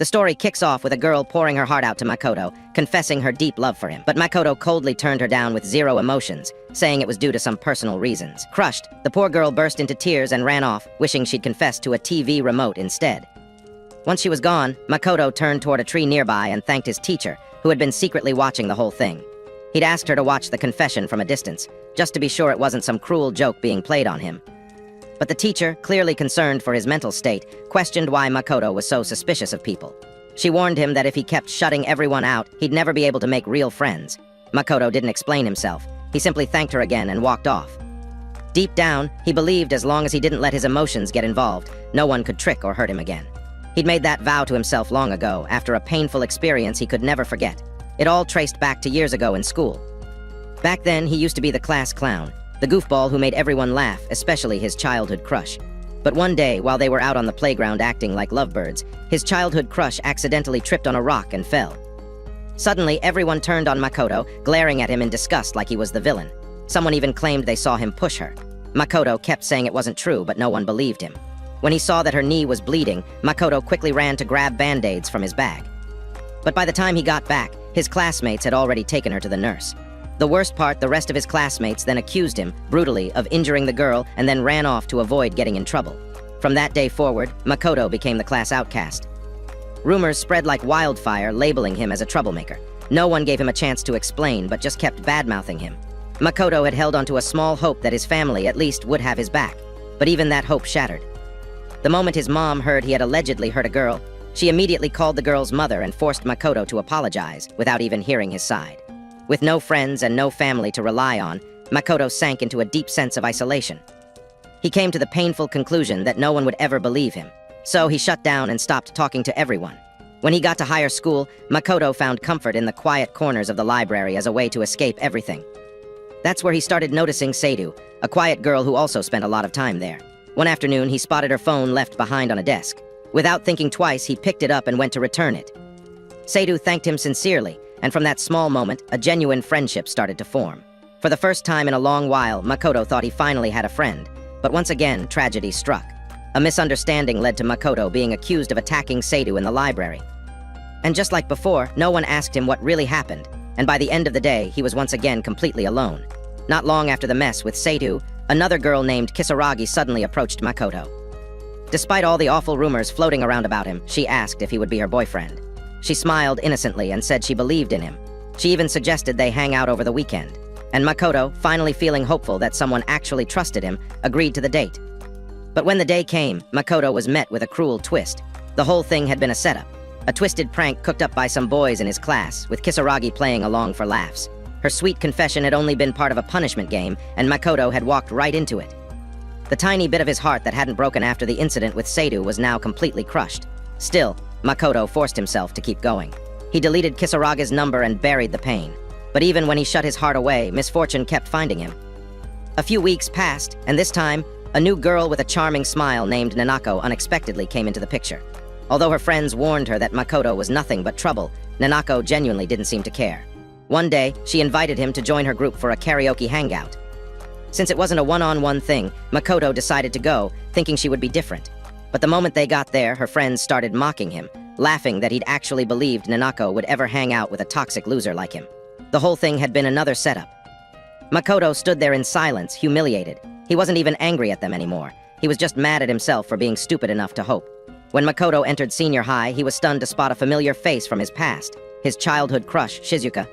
The story kicks off with a girl pouring her heart out to Makoto, confessing her deep love for him. But Makoto coldly turned her down with zero emotions, saying it was due to some personal reasons. Crushed, the poor girl burst into tears and ran off, wishing she'd confessed to a TV remote instead. Once she was gone, Makoto turned toward a tree nearby and thanked his teacher, who had been secretly watching the whole thing. He'd asked her to watch the confession from a distance, just to be sure it wasn't some cruel joke being played on him. But the teacher, clearly concerned for his mental state, questioned why Makoto was so suspicious of people. She warned him that if he kept shutting everyone out, he'd never be able to make real friends. Makoto didn't explain himself. He simply thanked her again and walked off. Deep down, he believed as long as he didn't let his emotions get involved, no one could trick or hurt him again. He'd made that vow to himself long ago, after a painful experience he could never forget. It all traced back to years ago in school. Back then, he used to be the class clown, the goofball who made everyone laugh, especially his childhood crush. But one day, while they were out on the playground acting like lovebirds, his childhood crush accidentally tripped on a rock and fell. Suddenly, everyone turned on Makoto, glaring at him in disgust like he was the villain. Someone even claimed they saw him push her. Makoto kept saying it wasn't true, but no one believed him. When he saw that her knee was bleeding, Makoto quickly ran to grab band-aids from his bag. But by the time he got back, his classmates had already taken her to the nurse. The worst part, the rest of his classmates then accused him, brutally, of injuring the girl and then ran off to avoid getting in trouble. From that day forward, Makoto became the class outcast. Rumors spread like wildfire, labeling him as a troublemaker. No one gave him a chance to explain, but just kept bad-mouthing him. Makoto had held onto a small hope that his family, at least, would have his back. But even that hope shattered. The moment his mom heard he had allegedly hurt a girl, she immediately called the girl's mother and forced Makoto to apologize, without even hearing his side. With no friends and no family to rely on, Makoto sank into a deep sense of isolation. He came to the painful conclusion that no one would ever believe him, so he shut down and stopped talking to everyone. When he got to higher school, Makoto found comfort in the quiet corners of the library as a way to escape everything. That's where he started noticing Seidu, a quiet girl who also spent a lot of time there. One afternoon, he spotted her phone left behind on a desk. Without thinking twice, he picked it up and went to return it. Seidu thanked him sincerely, and from that small moment, a genuine friendship started to form. For the first time in a long while, Makoto thought he finally had a friend. But once again, tragedy struck. A misunderstanding led to Makoto being accused of attacking Seidu in the library. And just like before, no one asked him what really happened, and by the end of the day, he was once again completely alone. Not long after the mess with Seidu, another girl named Kisaragi suddenly approached Makoto. Despite all the awful rumors floating around about him, she asked if he would be her boyfriend. She smiled innocently and said she believed in him. She even suggested they hang out over the weekend. And Makoto, finally feeling hopeful that someone actually trusted him, agreed to the date. But when the day came, Makoto was met with a cruel twist. The whole thing had been a setup. A twisted prank cooked up by some boys in his class, with Kisaragi playing along for laughs. Her sweet confession had only been part of a punishment game, and Makoto had walked right into it. The tiny bit of his heart that hadn't broken after the incident with Seidu was now completely crushed. Still, Makoto forced himself to keep going. He deleted Kisaraga's number and buried the pain. But even when he shut his heart away, misfortune kept finding him. A few weeks passed, and this time, a new girl with a charming smile named Nanako unexpectedly came into the picture. Although her friends warned her that Makoto was nothing but trouble, Nanako genuinely didn't seem to care. One day, she invited him to join her group for a karaoke hangout. Since it wasn't a one-on-one thing, Makoto decided to go, thinking she would be different. But the moment they got there, her friends started mocking him, laughing that he'd actually believed Nanako would ever hang out with a toxic loser like him. The whole thing had been another setup. Makoto stood there in silence, humiliated. He wasn't even angry at them anymore. He was just mad at himself for being stupid enough to hope. When Makoto entered senior high, he was stunned to spot a familiar face from his past, his childhood crush, Shizuka.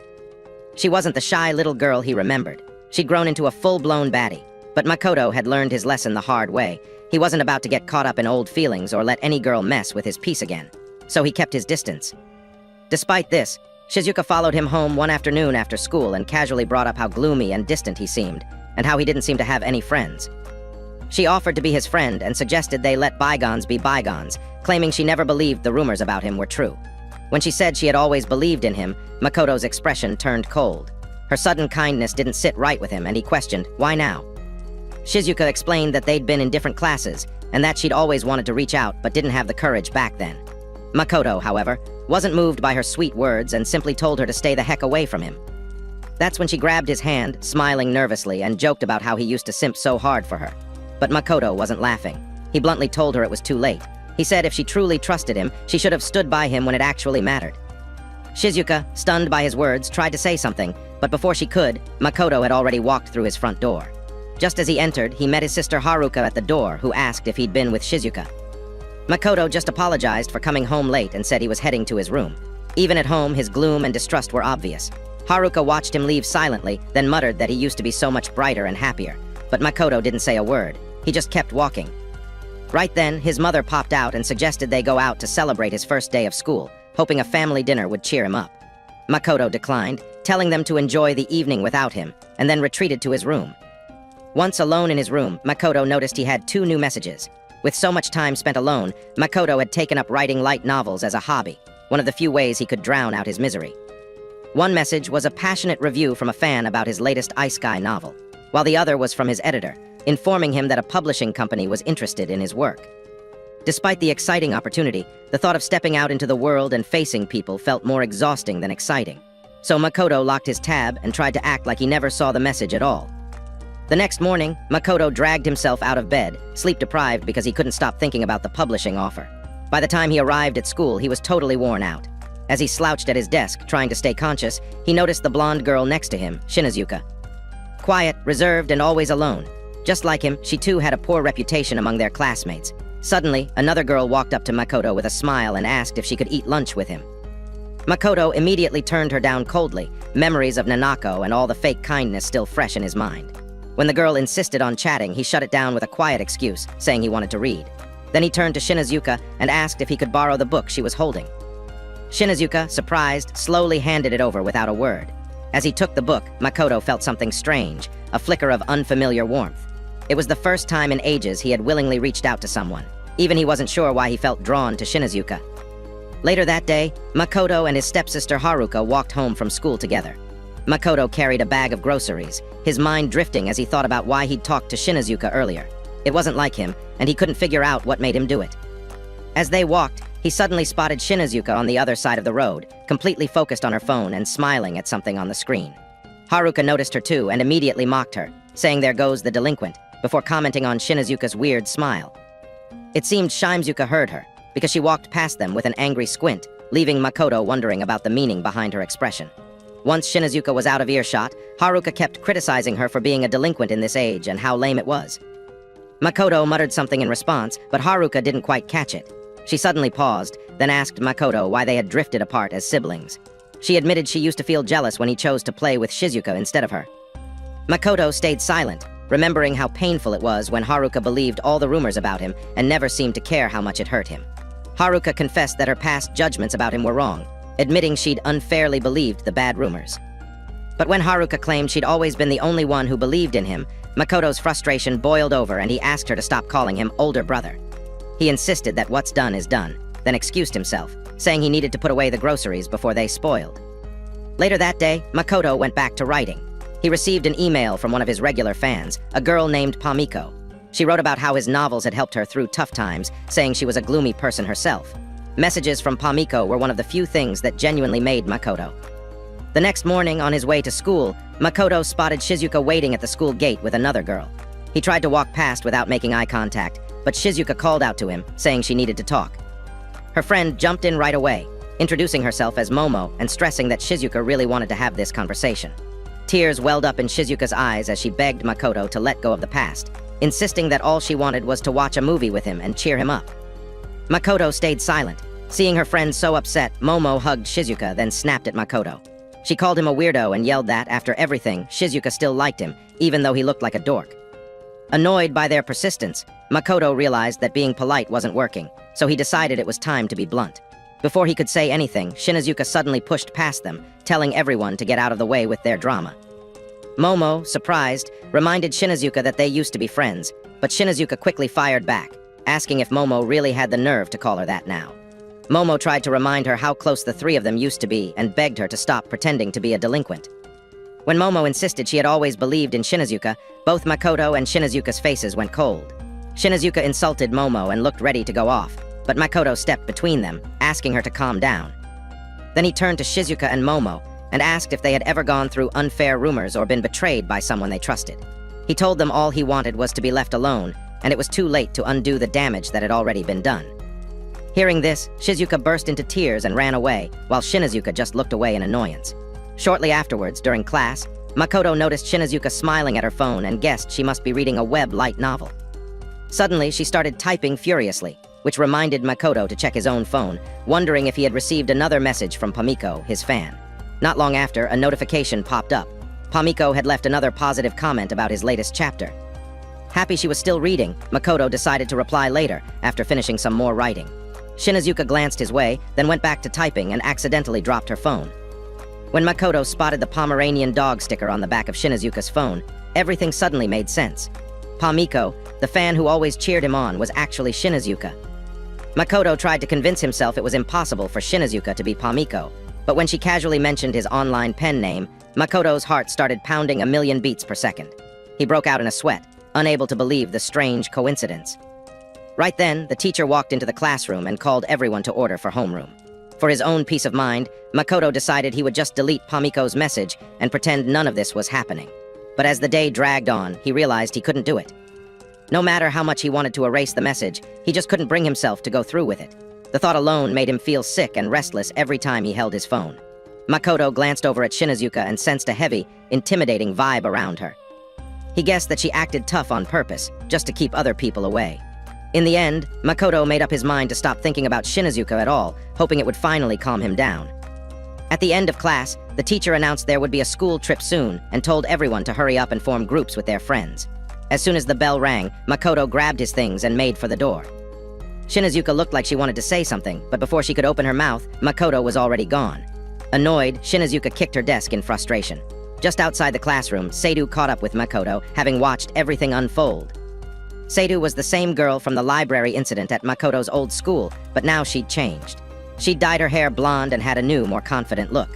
She wasn't the shy little girl he remembered. She'd grown into a full-blown baddie. But Makoto had learned his lesson the hard way. He wasn't about to get caught up in old feelings or let any girl mess with his peace again. So he kept his distance. Despite this, Shizuka followed him home one afternoon after school and casually brought up how gloomy and distant he seemed, and how he didn't seem to have any friends. She offered to be his friend and suggested they let bygones be bygones, claiming she never believed the rumors about him were true. When she said she had always believed in him, Makoto's expression turned cold. Her sudden kindness didn't sit right with him, and he questioned, why now? Shizuka explained that they'd been in different classes, and that she'd always wanted to reach out but didn't have the courage back then. Makoto, however, wasn't moved by her sweet words and simply told her to stay the heck away from him. That's when she grabbed his hand, smiling nervously, and joked about how he used to simp so hard for her. But Makoto wasn't laughing. He bluntly told her it was too late. He said if she truly trusted him, she should have stood by him when it actually mattered. Shizuka, stunned by his words, tried to say something, but before she could, Makoto had already walked through his front door. Just as he entered, he met his sister Haruka at the door, who asked if he'd been with Shizuka. Makoto just apologized for coming home late and said he was heading to his room. Even at home, his gloom and distrust were obvious. Haruka watched him leave silently, then muttered that he used to be so much brighter and happier. But Makoto didn't say a word. He just kept walking. Right then, his mother popped out and suggested they go out to celebrate his first day of school, hoping a family dinner would cheer him up. Makoto declined, telling them to enjoy the evening without him, and then retreated to his room. Once alone in his room, Makoto noticed he had 2 new messages. With so much time spent alone, Makoto had taken up writing light novels as a hobby, one of the few ways he could drown out his misery. One message was a passionate review from a fan about his latest Ice Guy novel, while the other was from his editor, informing him that a publishing company was interested in his work. Despite the exciting opportunity, the thought of stepping out into the world and facing people felt more exhausting than exciting. So Makoto locked his tab and tried to act like he never saw the message at all. The next morning, Makoto dragged himself out of bed, sleep-deprived because he couldn't stop thinking about the publishing offer. By the time he arrived at school, he was totally worn out. As he slouched at his desk, trying to stay conscious, he noticed the blonde girl next to him, Shinazuka. Quiet, reserved, and always alone. Just like him, she too had a poor reputation among their classmates. Suddenly, another girl walked up to Makoto with a smile and asked if she could eat lunch with him. Makoto immediately turned her down coldly, memories of Nanako and all the fake kindness still fresh in his mind. When the girl insisted on chatting, he shut it down with a quiet excuse, saying he wanted to read. Then he turned to Shinazuka and asked if he could borrow the book she was holding. Shinazuka, surprised, slowly handed it over without a word. As he took the book, Makoto felt something strange, a flicker of unfamiliar warmth. It was the first time in ages he had willingly reached out to someone. Even he wasn't sure why he felt drawn to Shinazuka. Later that day, Makoto and his stepsister Haruka walked home from school together. Makoto carried a bag of groceries, his mind drifting as he thought about why he'd talked to Shinazuka earlier. It wasn't like him, and he couldn't figure out what made him do it. As they walked, he suddenly spotted Shinazuka on the other side of the road, completely focused on her phone and smiling at something on the screen. Haruka noticed her too and immediately mocked her, saying there goes the delinquent, before commenting on Shinazuka's weird smile. It seemed Shinazuka heard her, because she walked past them with an angry squint, leaving Makoto wondering about the meaning behind her expression. Once Shinazuka was out of earshot, Haruka kept criticizing her for being a delinquent in this age and how lame it was. Makoto muttered something in response, but Haruka didn't quite catch it. She suddenly paused, then asked Makoto why they had drifted apart as siblings. She admitted she used to feel jealous when he chose to play with Shizuka instead of her. Makoto stayed silent, remembering how painful it was when Haruka believed all the rumors about him and never seemed to care how much it hurt him. Haruka confessed that her past judgments about him were wrong, admitting she'd unfairly believed the bad rumors. But when Haruka claimed she'd always been the only one who believed in him, Makoto's frustration boiled over and he asked her to stop calling him older brother. He insisted that what's done is done, then excused himself, saying he needed to put away the groceries before they spoiled. Later that day, Makoto went back to writing. He received an email from one of his regular fans, a girl named Pamiko. She wrote about how his novels had helped her through tough times, saying she was a gloomy person herself. Messages from Pamiko were one of the few things that genuinely made Makoto. The next morning, on his way to school, Makoto spotted Shizuka waiting at the school gate with another girl. He tried to walk past without making eye contact, but Shizuka called out to him, saying she needed to talk. Her friend jumped in right away, introducing herself as Momo and stressing that Shizuka really wanted to have this conversation. Tears welled up in Shizuka's eyes as she begged Makoto to let go of the past, insisting that all she wanted was to watch a movie with him and cheer him up. Makoto stayed silent. Seeing her friend so upset, Momo hugged Shizuka, then snapped at Makoto. She called him a weirdo and yelled that, after everything, Shizuka still liked him, even though he looked like a dork. Annoyed by their persistence, Makoto realized that being polite wasn't working, so he decided it was time to be blunt. Before he could say anything, Shinazuka suddenly pushed past them, telling everyone to get out of the way with their drama. Momo, surprised, reminded Shinazuka that they used to be friends, but Shinazuka quickly fired back, asking if Momo really had the nerve to call her that now. Momo tried to remind her how close the three of them used to be and begged her to stop pretending to be a delinquent. When Momo insisted she had always believed in Shinazuka, both Makoto and Shinazuka's faces went cold. Shinazuka insulted Momo and looked ready to go off, but Makoto stepped between them, asking her to calm down. Then he turned to Shizuka and Momo and asked if they had ever gone through unfair rumors or been betrayed by someone they trusted. He told them all he wanted was to be left alone, and it was too late to undo the damage that had already been done. Hearing this, Shizuka burst into tears and ran away, while Shinazuka just looked away in annoyance. Shortly afterwards, during class, Makoto noticed Shinazuka smiling at her phone and guessed she must be reading a web light novel. Suddenly, she started typing furiously, which reminded Makoto to check his own phone, wondering if he had received another message from Pamiko, his fan. Not long after, a notification popped up. Pamiko had left another positive comment about his latest chapter. Happy she was still reading, Makoto decided to reply later, after finishing some more writing. Shinazuka glanced his way, then went back to typing and accidentally dropped her phone. When Makoto spotted the Pomeranian dog sticker on the back of Shinazuka's phone, everything suddenly made sense. Pamiko, the fan who always cheered him on, was actually Shinazuka. Makoto tried to convince himself it was impossible for Shinazuka to be Pamiko, but when she casually mentioned his online pen name, Makoto's heart started pounding a million beats per second. He broke out in a sweat, unable to believe the strange coincidence. Right then, the teacher walked into the classroom and called everyone to order for homeroom. For his own peace of mind, Makoto decided he would just delete Pamiko's message and pretend none of this was happening. But as the day dragged on, he realized he couldn't do it. No matter how much he wanted to erase the message, he just couldn't bring himself to go through with it. The thought alone made him feel sick and restless every time he held his phone. Makoto glanced over at Shinazuka and sensed a heavy, intimidating vibe around her. He guessed that she acted tough on purpose, just to keep other people away. In the end, Makoto made up his mind to stop thinking about Shinazuka at all, hoping it would finally calm him down. At the end of class, the teacher announced there would be a school trip soon and told everyone to hurry up and form groups with their friends. As soon as the bell rang, Makoto grabbed his things and made for the door. Shinazuka looked like she wanted to say something, but before she could open her mouth, Makoto was already gone. Annoyed, Shinazuka kicked her desk in frustration. Just outside the classroom, Seidu caught up with Makoto, having watched everything unfold. Seidu was the same girl from the library incident at Makoto's old school, but now she'd changed. She'd dyed her hair blonde and had a new, more confident look.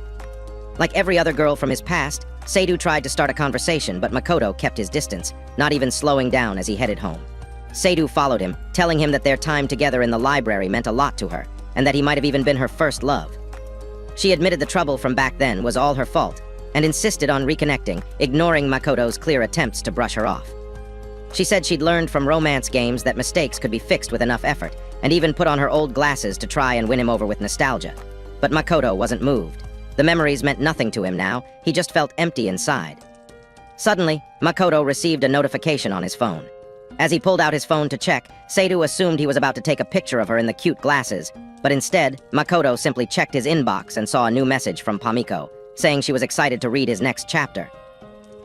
Like every other girl from his past, Seidu tried to start a conversation, but Makoto kept his distance, not even slowing down as he headed home. Seidu followed him, telling him that their time together in the library meant a lot to her, and that he might have even been her first love. She admitted the trouble from back then was all her fault, and insisted on reconnecting, ignoring Makoto's clear attempts to brush her off. She said she'd learned from romance games that mistakes could be fixed with enough effort, and even put on her old glasses to try and win him over with nostalgia. But Makoto wasn't moved. The memories meant nothing to him now, he just felt empty inside. Suddenly, Makoto received a notification on his phone. As he pulled out his phone to check, Seidu assumed he was about to take a picture of her in the cute glasses, but instead, Makoto simply checked his inbox and saw a new message from Pamiko, saying she was excited to read his next chapter.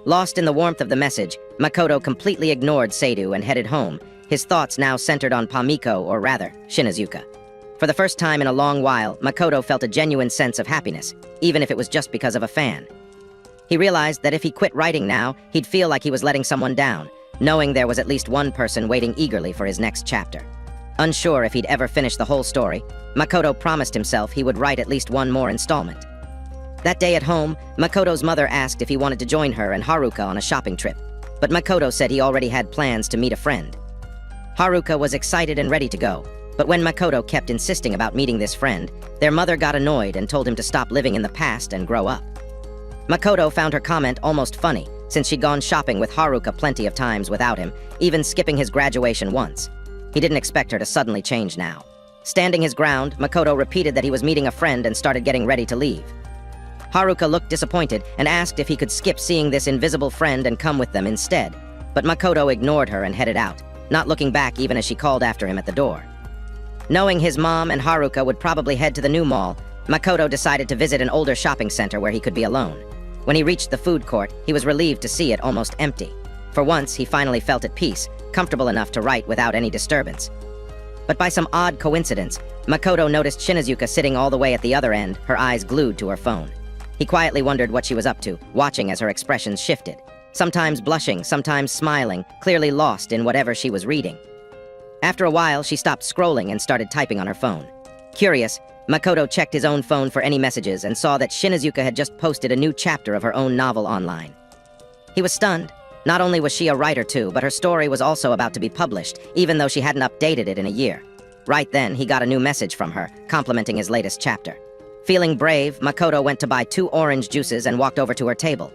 Lost in the warmth of the message, Makoto completely ignored Seidu and headed home, his thoughts now centered on Pamiko, or rather, Shinazuka. For the first time in a long while, Makoto felt a genuine sense of happiness, even if it was just because of a fan. He realized that if he quit writing now, he'd feel like he was letting someone down, knowing there was at least one person waiting eagerly for his next chapter. Unsure if he'd ever finish the whole story, Makoto promised himself he would write at least one more installment. That day at home, Makoto's mother asked if he wanted to join her and Haruka on a shopping trip, but Makoto said he already had plans to meet a friend. Haruka was excited and ready to go, but when Makoto kept insisting about meeting this friend, their mother got annoyed and told him to stop living in the past and grow up. Makoto found her comment almost funny, since she'd gone shopping with Haruka plenty of times without him, even skipping his graduation once. He didn't expect her to suddenly change now. Standing his ground, Makoto repeated that he was meeting a friend and started getting ready to leave. Haruka looked disappointed and asked if he could skip seeing this invisible friend and come with them instead, but Makoto ignored her and headed out, not looking back even as she called after him at the door. Knowing his mom and Haruka would probably head to the new mall, Makoto decided to visit an older shopping center where he could be alone. When he reached the food court, he was relieved to see it almost empty. For once, he finally felt at peace, comfortable enough to write without any disturbance. But by some odd coincidence, Makoto noticed Shinazuka sitting all the way at the other end, her eyes glued to her phone. He quietly wondered what she was up to, watching as her expressions shifted. Sometimes blushing, sometimes smiling, clearly lost in whatever she was reading. After a while, she stopped scrolling and started typing on her phone. Curious, Makoto checked his own phone for any messages and saw that Shinazuka had just posted a new chapter of her own novel online. He was stunned. Not only was she a writer too, but her story was also about to be published, even though she hadn't updated it in a year. Right then, he got a new message from her, complimenting his latest chapter. Feeling brave, Makoto went to buy 2 orange juices and walked over to her table.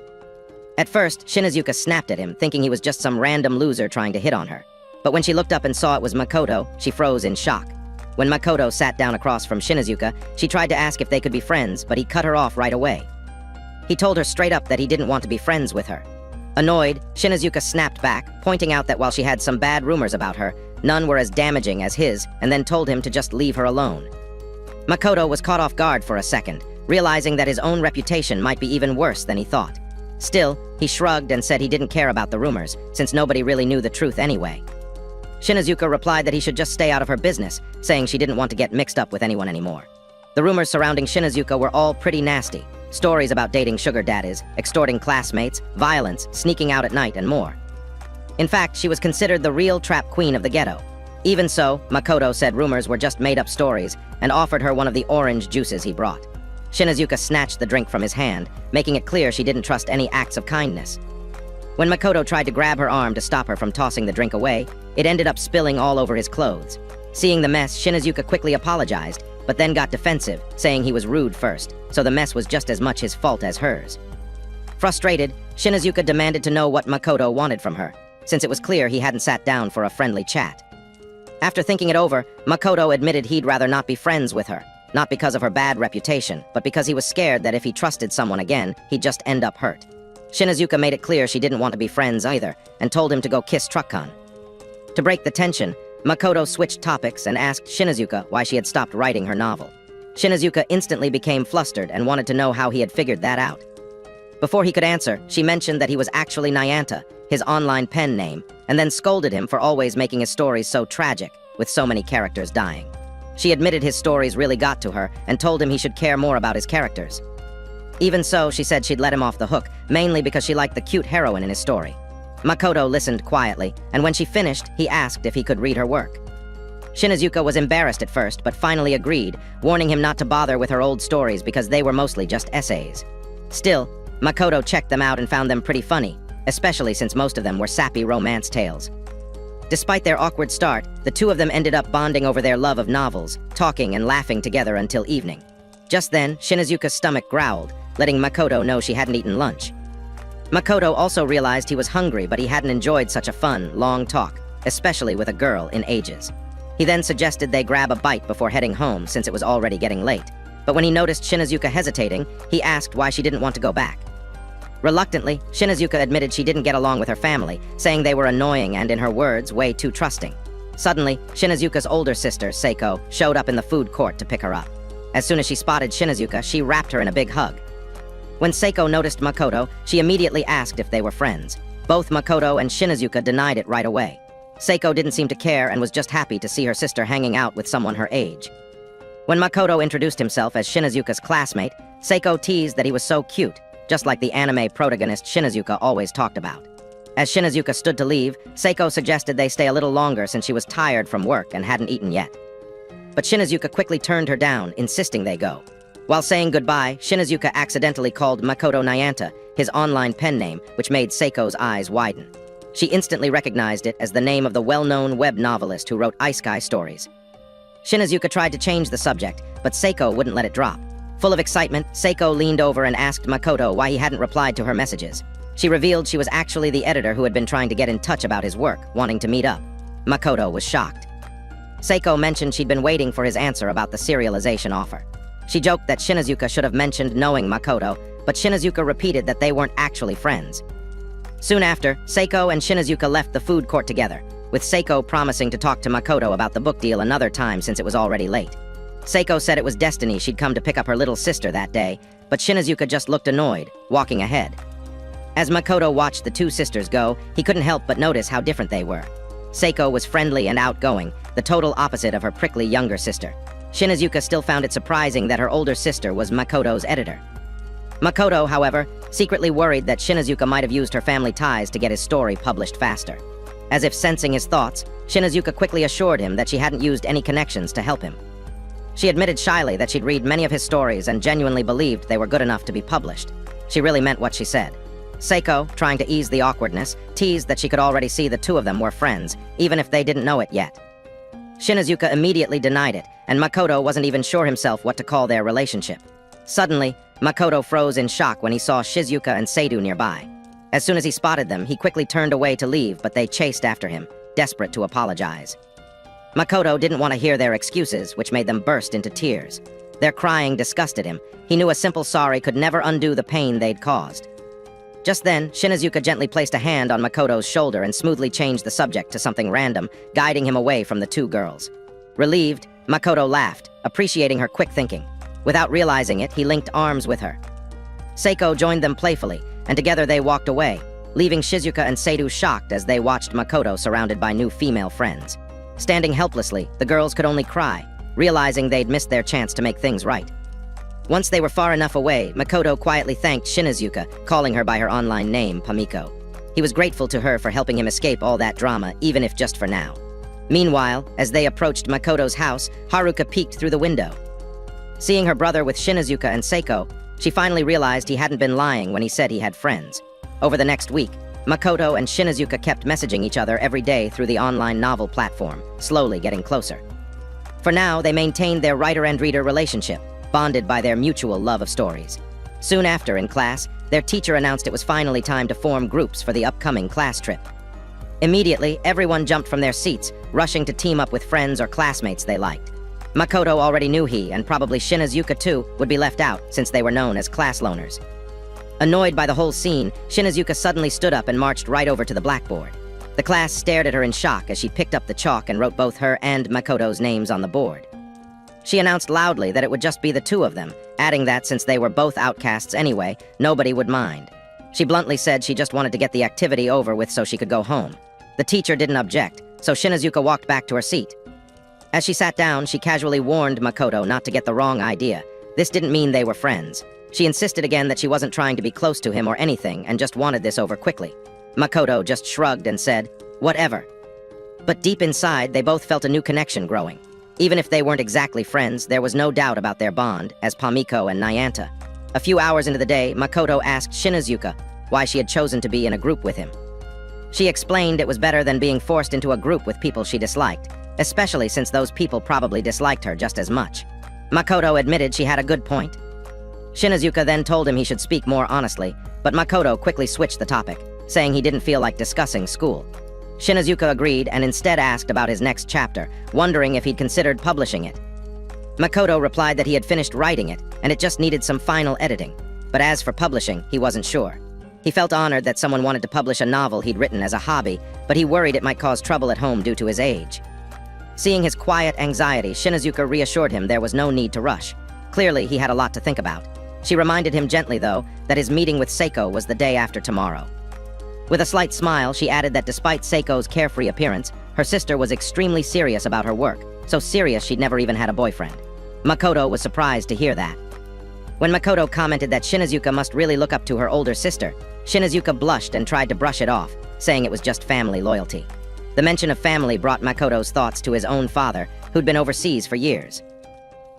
At first, Shinazuka snapped at him, thinking he was just some random loser trying to hit on her. But when she looked up and saw it was Makoto, she froze in shock. When Makoto sat down across from Shinazuka, she tried to ask if they could be friends, but he cut her off right away. He told her straight up that he didn't want to be friends with her. Annoyed, Shinazuka snapped back, pointing out that while she had some bad rumors about her, none were as damaging as his, and then told him to just leave her alone. Makoto was caught off guard for a second, realizing that his own reputation might be even worse than he thought. Still, he shrugged and said he didn't care about the rumors, since nobody really knew the truth anyway. Shinazuka replied that he should just stay out of her business, saying she didn't want to get mixed up with anyone anymore. The rumors surrounding Shinazuka were all pretty nasty. Stories about dating sugar daddies, extorting classmates, violence, sneaking out at night, and more. In fact, she was considered the real trap queen of the ghetto. Even so, Makoto said rumors were just made-up stories and offered her one of the orange juices he brought. Shinazuka snatched the drink from his hand, making it clear she didn't trust any acts of kindness. When Makoto tried to grab her arm to stop her from tossing the drink away, it ended up spilling all over his clothes. Seeing the mess, Shinazuka quickly apologized, but then got defensive, saying he was rude first, so the mess was just as much his fault as hers. Frustrated, Shinazuka demanded to know what Makoto wanted from her, since it was clear he hadn't sat down for a friendly chat. After thinking it over, Makoto admitted he'd rather not be friends with her, not because of her bad reputation, but because he was scared that if he trusted someone again, he'd just end up hurt. Shinazuka made it clear she didn't want to be friends either, and told him to go kiss Truck-kun. To break the tension, Makoto switched topics and asked Shinazuka why she had stopped writing her novel. Shinazuka instantly became flustered and wanted to know how he had figured that out. Before he could answer, she mentioned that he was actually Nyanta, his online pen name, and then scolded him for always making his stories so tragic, with so many characters dying. She admitted his stories really got to her and told him he should care more about his characters. Even so, she said she'd let him off the hook, mainly because she liked the cute heroine in his story. Makoto listened quietly, and when she finished, he asked if he could read her work. Shinazuka was embarrassed at first, but finally agreed, warning him not to bother with her old stories because they were mostly just essays. Still, Makoto checked them out and found them pretty funny, especially since most of them were sappy romance tales. Despite their awkward start, the two of them ended up bonding over their love of novels, talking and laughing together until evening. Just then, Shinazuka's stomach growled, letting Makoto know she hadn't eaten lunch. Makoto also realized he was hungry, but he hadn't enjoyed such a fun, long talk, especially with a girl, in ages. He then suggested they grab a bite before heading home since it was already getting late. But when he noticed Shinazuka hesitating, he asked why she didn't want to go back. Reluctantly, Shinazuka admitted she didn't get along with her family, saying they were annoying and, in her words, way too trusting. Suddenly, Shinazuka's older sister, Seiko, showed up in the food court to pick her up. As soon as she spotted Shinazuka, she wrapped her in a big hug. When Seiko noticed Makoto, she immediately asked if they were friends. Both Makoto and Shinazuka denied it right away. Seiko didn't seem to care and was just happy to see her sister hanging out with someone her age. When Makoto introduced himself as Shinazuka's classmate, Seiko teased that he was so cute, just like the anime protagonist Shinazuka always talked about. As Shinazuka stood to leave, Seiko suggested they stay a little longer since she was tired from work and hadn't eaten yet. But Shinazuka quickly turned her down, insisting they go. While saying goodbye, Shinazuka accidentally called Makoto Nyanta, his online pen name, which made Seiko's eyes widen. She instantly recognized it as the name of the well-known web novelist who wrote Isekai stories. Shinazuka tried to change the subject, but Seiko wouldn't let it drop. Full of excitement, Seiko leaned over and asked Makoto why he hadn't replied to her messages. She revealed she was actually the editor who had been trying to get in touch about his work, wanting to meet up. Makoto was shocked. Seiko mentioned she'd been waiting for his answer about the serialization offer. She joked that Shinazuka should have mentioned knowing Makoto, but Shinazuka repeated that they weren't actually friends. Soon after, Seiko and Shinazuka left the food court together, with Seiko promising to talk to Makoto about the book deal another time since it was already late. Seiko said it was destiny she'd come to pick up her little sister that day, but Shinazuka just looked annoyed, walking ahead. As Makoto watched the two sisters go, he couldn't help but notice how different they were. Seiko was friendly and outgoing, the total opposite of her prickly younger sister. Shinazuka still found it surprising that her older sister was Makoto's editor. Makoto, however, secretly worried that Shinazuka might have used her family ties to get his story published faster. As if sensing his thoughts, Shinazuka quickly assured him that she hadn't used any connections to help him. She admitted shyly that she'd read many of his stories and genuinely believed they were good enough to be published. She really meant what she said. Seiko, trying to ease the awkwardness, teased that she could already see the two of them were friends, even if they didn't know it yet. Shinazuka immediately denied it, and Makoto wasn't even sure himself what to call their relationship. Suddenly, Makoto froze in shock when he saw Shizuka and Seidu nearby. As soon as he spotted them, he quickly turned away to leave, but they chased after him, desperate to apologize. Makoto didn't want to hear their excuses, which made them burst into tears. Their crying disgusted him. He knew a simple sorry could never undo the pain they'd caused. Just then, Shinazuka gently placed a hand on Makoto's shoulder and smoothly changed the subject to something random, guiding him away from the two girls. Relieved, Makoto laughed, appreciating her quick thinking. Without realizing it, he linked arms with her. Seiko joined them playfully, and together they walked away, leaving Shizuka and Seidu shocked as they watched Makoto surrounded by new female friends. Standing helplessly, the girls could only cry, realizing they'd missed their chance to make things right. Once they were far enough away, Makoto quietly thanked Shinazuka, calling her by her online name, Pamiko. He was grateful to her for helping him escape all that drama, even if just for now. Meanwhile, as they approached Makoto's house, Haruka peeked through the window. Seeing her brother with Shinazuka and Seiko, she finally realized he hadn't been lying when he said he had friends. Over the next week, Makoto and Shinazuka kept messaging each other every day through the online novel platform, slowly getting closer. For now, they maintained their writer and reader relationship, bonded by their mutual love of stories. Soon after, in class, their teacher announced it was finally time to form groups for the upcoming class trip. Immediately, everyone jumped from their seats, rushing to team up with friends or classmates they liked. Makoto already knew he, and probably Shinazuka too, would be left out since they were known as class loners. Annoyed by the whole scene, Shinazuka suddenly stood up and marched right over to the blackboard. The class stared at her in shock as she picked up the chalk and wrote both her and Makoto's names on the board. She announced loudly that it would just be the two of them, adding that since they were both outcasts anyway, nobody would mind. She bluntly said she just wanted to get the activity over with so she could go home. The teacher didn't object, so Shinazuka walked back to her seat. As she sat down, she casually warned Makoto not to get the wrong idea. This didn't mean they were friends. She insisted again that she wasn't trying to be close to him or anything and just wanted this over quickly. Makoto just shrugged and said, "Whatever." But deep inside, they both felt a new connection growing. Even if they weren't exactly friends, there was no doubt about their bond, as Pamiko and Nyanta. A few hours into the day, Makoto asked Shinazuka why she had chosen to be in a group with him. She explained it was better than being forced into a group with people she disliked, especially since those people probably disliked her just as much. Makoto admitted she had a good point. Shinazuka then told him he should speak more honestly, but Makoto quickly switched the topic, saying he didn't feel like discussing school. Shinazuka agreed and instead asked about his next chapter, wondering if he'd considered publishing it. Makoto replied that he had finished writing it, and it just needed some final editing. But as for publishing, he wasn't sure. He felt honored that someone wanted to publish a novel he'd written as a hobby, but he worried it might cause trouble at home due to his age. Seeing his quiet anxiety, Shinazuka reassured him there was no need to rush. Clearly, he had a lot to think about. She reminded him gently, though, that his meeting with Seiko was the day after tomorrow. With a slight smile, she added that despite Seiko's carefree appearance, her sister was extremely serious about her work, so serious she'd never even had a boyfriend. Makoto was surprised to hear that. When Makoto commented that Shinazuka must really look up to her older sister, Shinazuka blushed and tried to brush it off, saying it was just family loyalty. The mention of family brought Makoto's thoughts to his own father, who'd been overseas for years.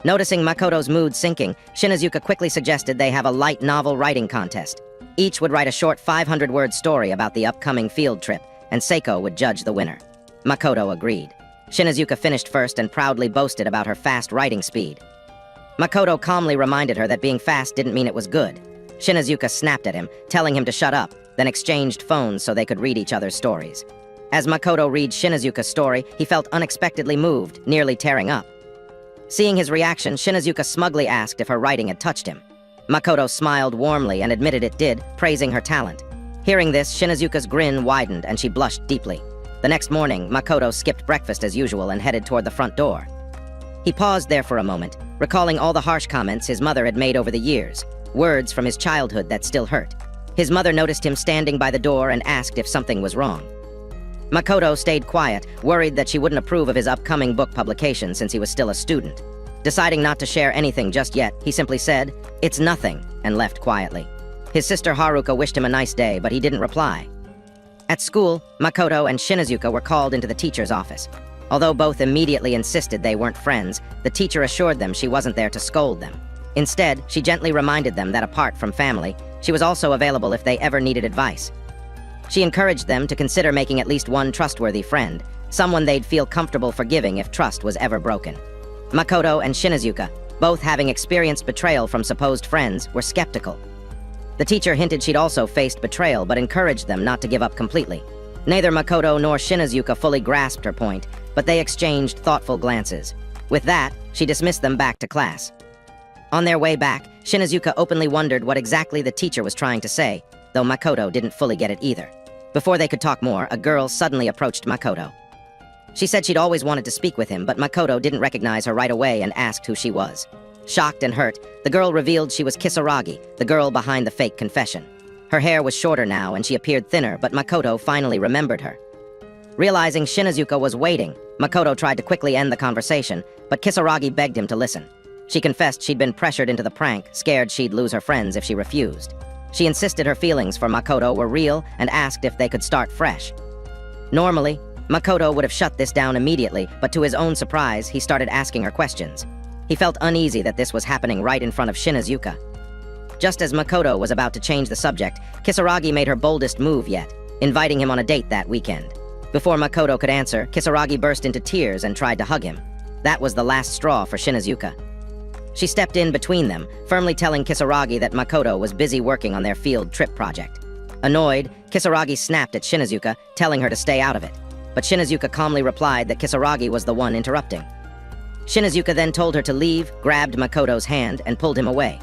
Noticing Makoto's mood sinking, Shinazuka quickly suggested they have a light novel writing contest. Each would write a short 500-word story about the upcoming field trip, and Seiko would judge the winner. Makoto agreed. Shinazuka finished first and proudly boasted about her fast writing speed. Makoto calmly reminded her that being fast didn't mean it was good. Shinazuka snapped at him, telling him to shut up, then exchanged phones so they could read each other's stories. As Makoto read Shinazuka's story, he felt unexpectedly moved, nearly tearing up. Seeing his reaction, Shinazuka smugly asked if her writing had touched him. Makoto smiled warmly and admitted it did, praising her talent. Hearing this, Shinazuka's grin widened and she blushed deeply. The next morning, Makoto skipped breakfast as usual and headed toward the front door. He paused there for a moment, recalling all the harsh comments his mother had made over the years, words from his childhood that still hurt. His mother noticed him standing by the door and asked if something was wrong. Makoto stayed quiet, worried that she wouldn't approve of his upcoming book publication since he was still a student. Deciding not to share anything just yet, he simply said, "It's nothing," and left quietly. His sister Haruka wished him a nice day, but he didn't reply. At school, Makoto and Shinazuka were called into the teacher's office. Although both immediately insisted they weren't friends, the teacher assured them she wasn't there to scold them. Instead, she gently reminded them that apart from family, she was also available if they ever needed advice. She encouraged them to consider making at least one trustworthy friend, someone they'd feel comfortable forgiving if trust was ever broken. Makoto and Shinazuka, both having experienced betrayal from supposed friends, were skeptical. The teacher hinted she'd also faced betrayal but encouraged them not to give up completely. Neither Makoto nor Shinazuka fully grasped her point, but they exchanged thoughtful glances. With that, she dismissed them back to class. On their way back, Shinazuka openly wondered what exactly the teacher was trying to say, though Makoto didn't fully get it either. Before they could talk more, a girl suddenly approached Makoto. She said she'd always wanted to speak with him, but Makoto didn't recognize her right away and asked who she was. Shocked and hurt, the girl revealed she was Kisaragi, the girl behind the fake confession. Her hair was shorter now and she appeared thinner, but Makoto finally remembered her. Realizing Shinazuka was waiting, Makoto tried to quickly end the conversation, but Kisaragi begged him to listen. She confessed she'd been pressured into the prank, scared she'd lose her friends if she refused. She insisted her feelings for Makoto were real and asked if they could start fresh. Normally, Makoto would have shut this down immediately, but to his own surprise, he started asking her questions. He felt uneasy that this was happening right in front of Shinazuka. Just as Makoto was about to change the subject, Kisaragi made her boldest move yet, inviting him on a date that weekend. Before Makoto could answer, Kisaragi burst into tears and tried to hug him. That was the last straw for Shinazuka. She stepped in between them, firmly telling Kisaragi that Makoto was busy working on their field trip project. Annoyed, Kisaragi snapped at Shinazuka, telling her to stay out of it. But Shinazuka calmly replied that Kisaragi was the one interrupting. Shinazuka then told her to leave, grabbed Makoto's hand, and pulled him away.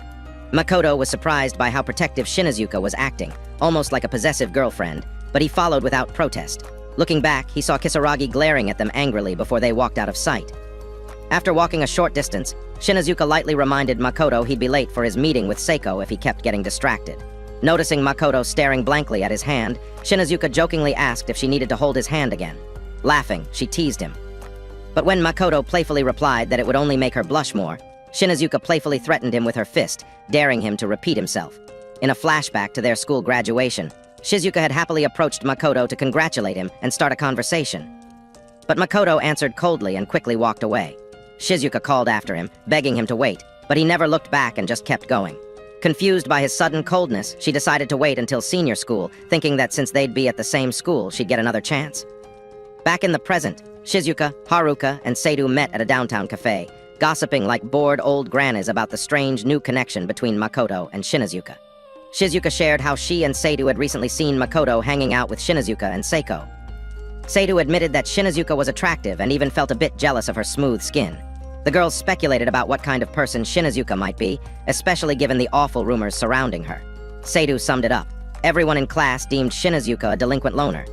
Makoto was surprised by how protective Shinazuka was acting, almost like a possessive girlfriend, but he followed without protest. Looking back, he saw Kisaragi glaring at them angrily before they walked out of sight. After walking a short distance, Shinazuka lightly reminded Makoto he'd be late for his meeting with Seiko if he kept getting distracted. Noticing Makoto staring blankly at his hand, Shinazuka jokingly asked if she needed to hold his hand again. Laughing, she teased him. But when Makoto playfully replied that it would only make her blush more, Shinazuka playfully threatened him with her fist, daring him to repeat himself. In a flashback to their school graduation, Shizuka had happily approached Makoto to congratulate him and start a conversation. But Makoto answered coldly and quickly walked away. Shizuka called after him, begging him to wait, but he never looked back and just kept going. Confused by his sudden coldness, she decided to wait until senior school, thinking that since they'd be at the same school, she'd get another chance. Back in the present, Shizuka, Haruka, and Seidu met at a downtown cafe, gossiping like bored old grannies about the strange new connection between Makoto and Shinazuka. Shizuka shared how she and Seidu had recently seen Makoto hanging out with Shinazuka and Seiko. Seidu admitted that Shinazuka was attractive and even felt a bit jealous of her smooth skin. The girls speculated about what kind of person Shinazuka might be, especially given the awful rumors surrounding her. Seidu summed it up. Everyone in class deemed Shinazuka a delinquent loner.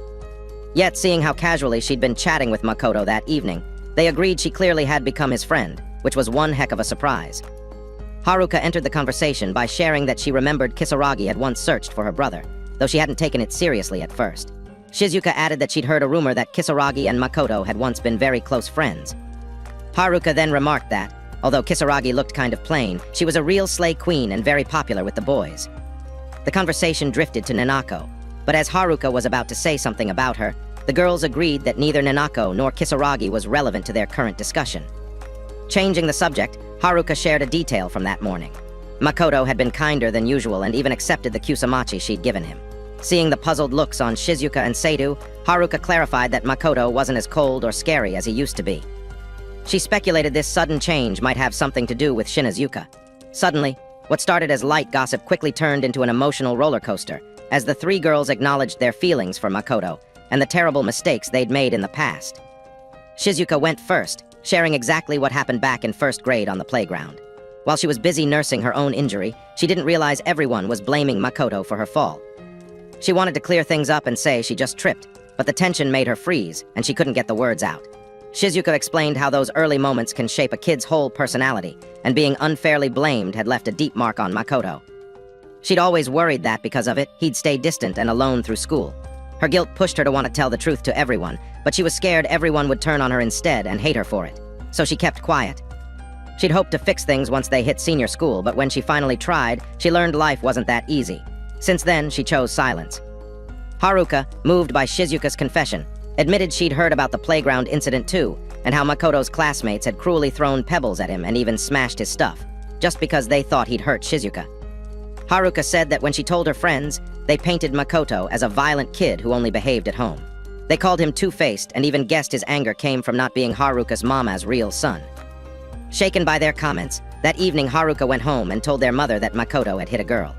Yet, seeing how casually she'd been chatting with Makoto that evening, they agreed she clearly had become his friend, which was one heck of a surprise. Haruka entered the conversation by sharing that she remembered Kisaragi had once searched for her brother, though she hadn't taken it seriously at first. Shizuka added that she'd heard a rumor that Kisaragi and Makoto had once been very close friends. Haruka then remarked that, although Kisaragi looked kind of plain, she was a real slay queen and very popular with the boys. The conversation drifted to Nanako, but as Haruka was about to say something about her, the girls agreed that neither Nanako nor Kisaragi was relevant to their current discussion. Changing the subject, Haruka shared a detail from that morning. Makoto had been kinder than usual and even accepted the kusamachi she'd given him. Seeing the puzzled looks on Shizuka and Seidu, Haruka clarified that Makoto wasn't as cold or scary as he used to be. She speculated this sudden change might have something to do with Shinazuka. Suddenly, what started as light gossip quickly turned into an emotional roller coaster, as the three girls acknowledged their feelings for Makoto and the terrible mistakes they'd made in the past. Shizuka went first, sharing exactly what happened back in first grade on the playground. While she was busy nursing her own injury, she didn't realize everyone was blaming Makoto for her fall. She wanted to clear things up and say she just tripped, but the tension made her freeze, and she couldn't get the words out. Shizuka explained how those early moments can shape a kid's whole personality, and being unfairly blamed had left a deep mark on Makoto. She'd always worried that because of it, he'd stay distant and alone through school. Her guilt pushed her to want to tell the truth to everyone, but she was scared everyone would turn on her instead and hate her for it, so she kept quiet. She'd hoped to fix things once they hit senior school, but when she finally tried, she learned life wasn't that easy. Since then, she chose silence. Haruka, moved by Shizuka's confession, admitted she'd heard about the playground incident too, and how Makoto's classmates had cruelly thrown pebbles at him and even smashed his stuff, just because they thought he'd hurt Shizuka. Haruka said that when she told her friends, they painted Makoto as a violent kid who only behaved at home. They called him two-faced and even guessed his anger came from not being Haruka's mama's real son. Shaken by their comments, that evening Haruka went home and told their mother that Makoto had hit a girl.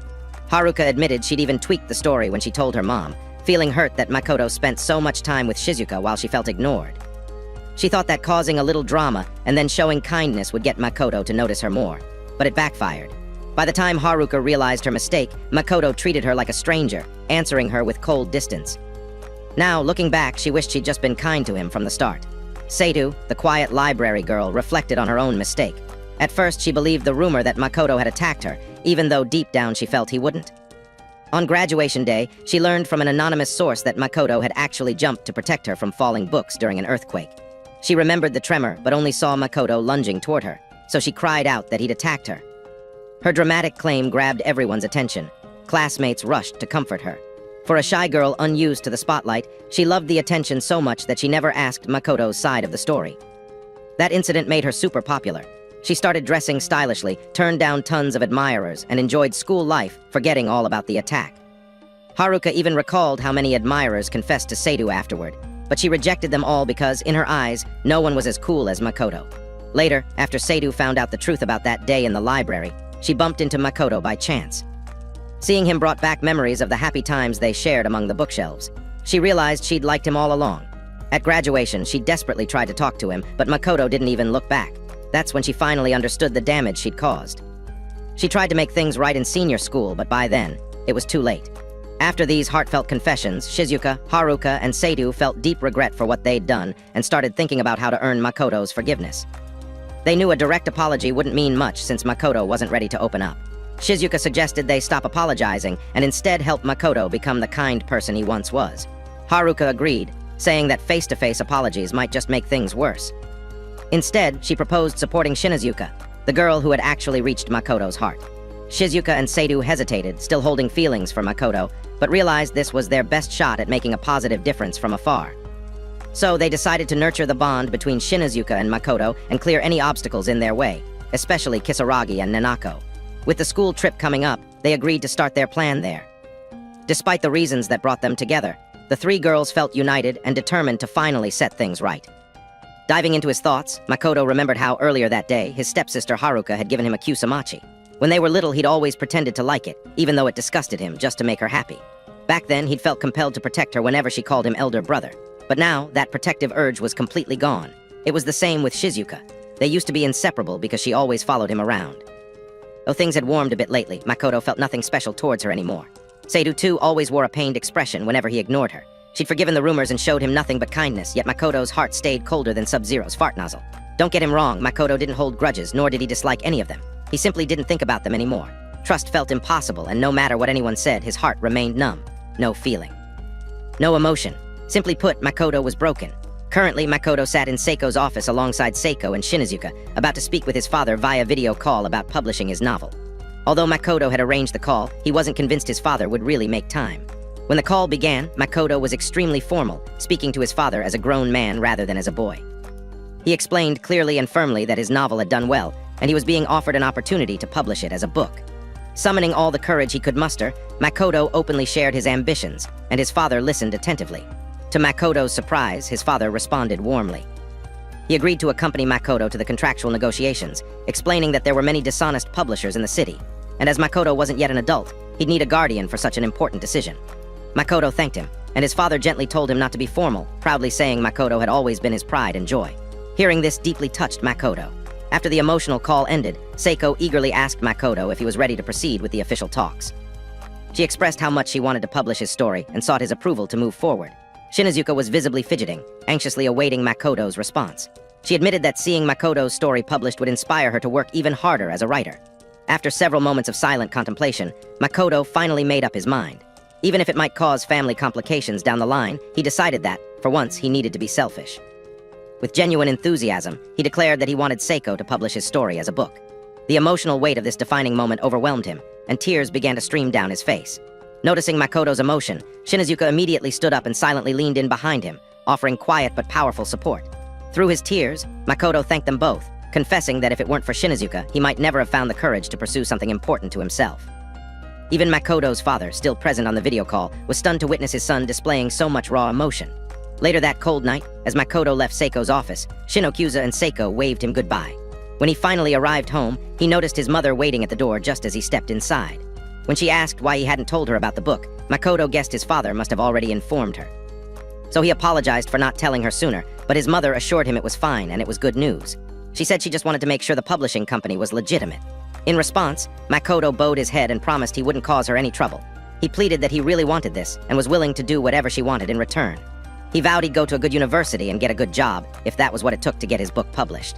Haruka admitted she'd even tweaked the story when she told her mom, feeling hurt that Makoto spent so much time with Shizuka while she felt ignored. She thought that causing a little drama and then showing kindness would get Makoto to notice her more, but it backfired. By the time Haruka realized her mistake, Makoto treated her like a stranger, answering her with cold distance. Now, looking back, she wished she'd just been kind to him from the start. Seidu, the quiet library girl, reflected on her own mistake. At first, she believed the rumor that Makoto had attacked her, even though deep down she felt he wouldn't. On graduation day, she learned from an anonymous source that Makoto had actually jumped to protect her from falling books during an earthquake. She remembered the tremor, but only saw Makoto lunging toward her, so she cried out that he'd attacked her. Her dramatic claim grabbed everyone's attention. Classmates rushed to comfort her. For a shy girl unused to the spotlight, she loved the attention so much that she never asked Makoto's side of the story. That incident made her super popular. She started dressing stylishly, turned down tons of admirers, and enjoyed school life, forgetting all about the attack. Haruka even recalled how many admirers confessed to Seidu afterward, but she rejected them all because, in her eyes, no one was as cool as Makoto. Later, after Seidu found out the truth about that day in the library, she bumped into Makoto by chance. Seeing him brought back memories of the happy times they shared among the bookshelves. She realized she'd liked him all along. At graduation, she desperately tried to talk to him, but Makoto didn't even look back. That's when she finally understood the damage she'd caused. She tried to make things right in senior school, but by then, it was too late. After these heartfelt confessions, Shizuka, Haruka, and Seidu felt deep regret for what they'd done and started thinking about how to earn Makoto's forgiveness. They knew a direct apology wouldn't mean much since Makoto wasn't ready to open up. Shizuka suggested they stop apologizing and instead help Makoto become the kind person he once was. Haruka agreed, saying that face-to-face apologies might just make things worse. Instead, she proposed supporting Shinazuka, the girl who had actually reached Makoto's heart. Shizuka and Seidu hesitated, still holding feelings for Makoto, but realized this was their best shot at making a positive difference from afar. So they decided to nurture the bond between Shinazuka and Makoto and clear any obstacles in their way, especially Kisaragi and Nanako. With the school trip coming up, they agreed to start their plan there. Despite the reasons that brought them together, the three girls felt united and determined to finally set things right. Diving into his thoughts, Makoto remembered how earlier that day, his stepsister Haruka had given him a kusamachi. When they were little, he'd always pretended to like it, even though it disgusted him, just to make her happy. Back then, he'd felt compelled to protect her whenever she called him elder brother. But now, that protective urge was completely gone. It was the same with Shizuka. They used to be inseparable because she always followed him around. Though things had warmed a bit lately, Makoto felt nothing special towards her anymore. Seidu, too, always wore a pained expression whenever he ignored her. She'd forgiven the rumors and showed him nothing but kindness, yet Makoto's heart stayed colder than Sub-Zero's fart nozzle. Don't get him wrong, Makoto didn't hold grudges, nor did he dislike any of them. He simply didn't think about them anymore. Trust felt impossible, and no matter what anyone said, his heart remained numb. No feeling. No emotion. Simply put, Makoto was broken. Currently, Makoto sat in Seiko's office alongside Seiko and Shinazuka, about to speak with his father via video call about publishing his novel. Although Makoto had arranged the call, he wasn't convinced his father would really make time. When the call began, Makoto was extremely formal, speaking to his father as a grown man rather than as a boy. He explained clearly and firmly that his novel had done well, and he was being offered an opportunity to publish it as a book. Summoning all the courage he could muster, Makoto openly shared his ambitions, and his father listened attentively. To Makoto's surprise, his father responded warmly. He agreed to accompany Makoto to the contractual negotiations, explaining that there were many dishonest publishers in the city, and as Makoto wasn't yet an adult, he'd need a guardian for such an important decision. Makoto thanked him, and his father gently told him not to be formal, proudly saying Makoto had always been his pride and joy. Hearing this deeply touched Makoto. After the emotional call ended, Seiko eagerly asked Makoto if he was ready to proceed with the official talks. She expressed how much she wanted to publish his story and sought his approval to move forward. Shinazuka was visibly fidgeting, anxiously awaiting Makoto's response. She admitted that seeing Makoto's story published would inspire her to work even harder as a writer. After several moments of silent contemplation, Makoto finally made up his mind. Even if it might cause family complications down the line, he decided that, for once, he needed to be selfish. With genuine enthusiasm, he declared that he wanted Seiko to publish his story as a book. The emotional weight of this defining moment overwhelmed him, and tears began to stream down his face. Noticing Makoto's emotion, Shinazuka immediately stood up and silently leaned in behind him, offering quiet but powerful support. Through his tears, Makoto thanked them both, confessing that if it weren't for Shinazuka, he might never have found the courage to pursue something important to himself. Even Makoto's father, still present on the video call, was stunned to witness his son displaying so much raw emotion. Later that cold night, as Makoto left Seiko's office, Shinokuza and Seiko waved him goodbye. When he finally arrived home, he noticed his mother waiting at the door just as he stepped inside. When she asked why he hadn't told her about the book, Makoto guessed his father must have already informed her. So he apologized for not telling her sooner, but his mother assured him it was fine and it was good news. She said she just wanted to make sure the publishing company was legitimate. In response, Makoto bowed his head and promised he wouldn't cause her any trouble. He pleaded that he really wanted this and was willing to do whatever she wanted in return. He vowed he'd go to a good university and get a good job if that was what it took to get his book published.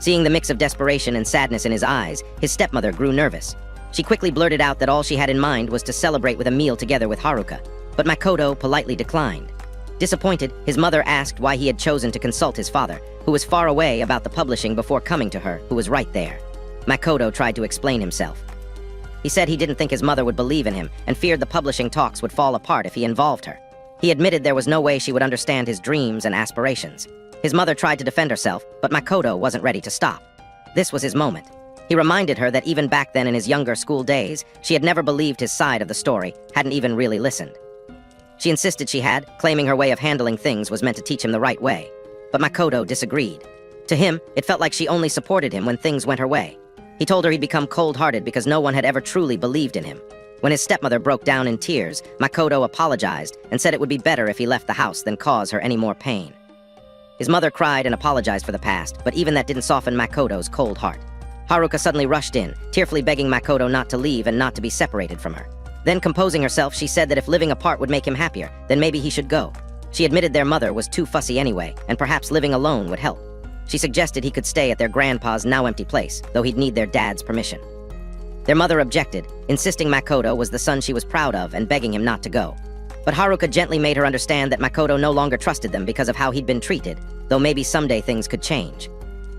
Seeing the mix of desperation and sadness in his eyes, his stepmother grew nervous. She quickly blurted out that all she had in mind was to celebrate with a meal together with Haruka, but Makoto politely declined. Disappointed, his mother asked why he had chosen to consult his father, who was far away about the publishing before coming to her, who was right there. Makoto tried to explain himself. He said he didn't think his mother would believe in him and feared the publishing talks would fall apart if he involved her. He admitted there was no way she would understand his dreams and aspirations. His mother tried to defend herself, but Makoto wasn't ready to stop. This was his moment. He reminded her that even back then in his younger school days, she had never believed his side of the story, hadn't even really listened. She insisted she had, claiming her way of handling things was meant to teach him the right way. But Makoto disagreed. To him, it felt like she only supported him when things went her way. He told her he'd become cold-hearted because no one had ever truly believed in him. When his stepmother broke down in tears, Makoto apologized and said it would be better if he left the house than cause her any more pain. His mother cried and apologized for the past, but even that didn't soften Makoto's cold heart. Haruka suddenly rushed in, tearfully begging Makoto not to leave and not to be separated from her. Then, composing herself, she said that if living apart would make him happier, then maybe he should go. She admitted their mother was too fussy anyway, and perhaps living alone would help. She suggested he could stay at their grandpa's now-empty place, though he'd need their dad's permission. Their mother objected, insisting Makoto was the son she was proud of and begging him not to go. But Haruka gently made her understand that Makoto no longer trusted them because of how he'd been treated, though maybe someday things could change.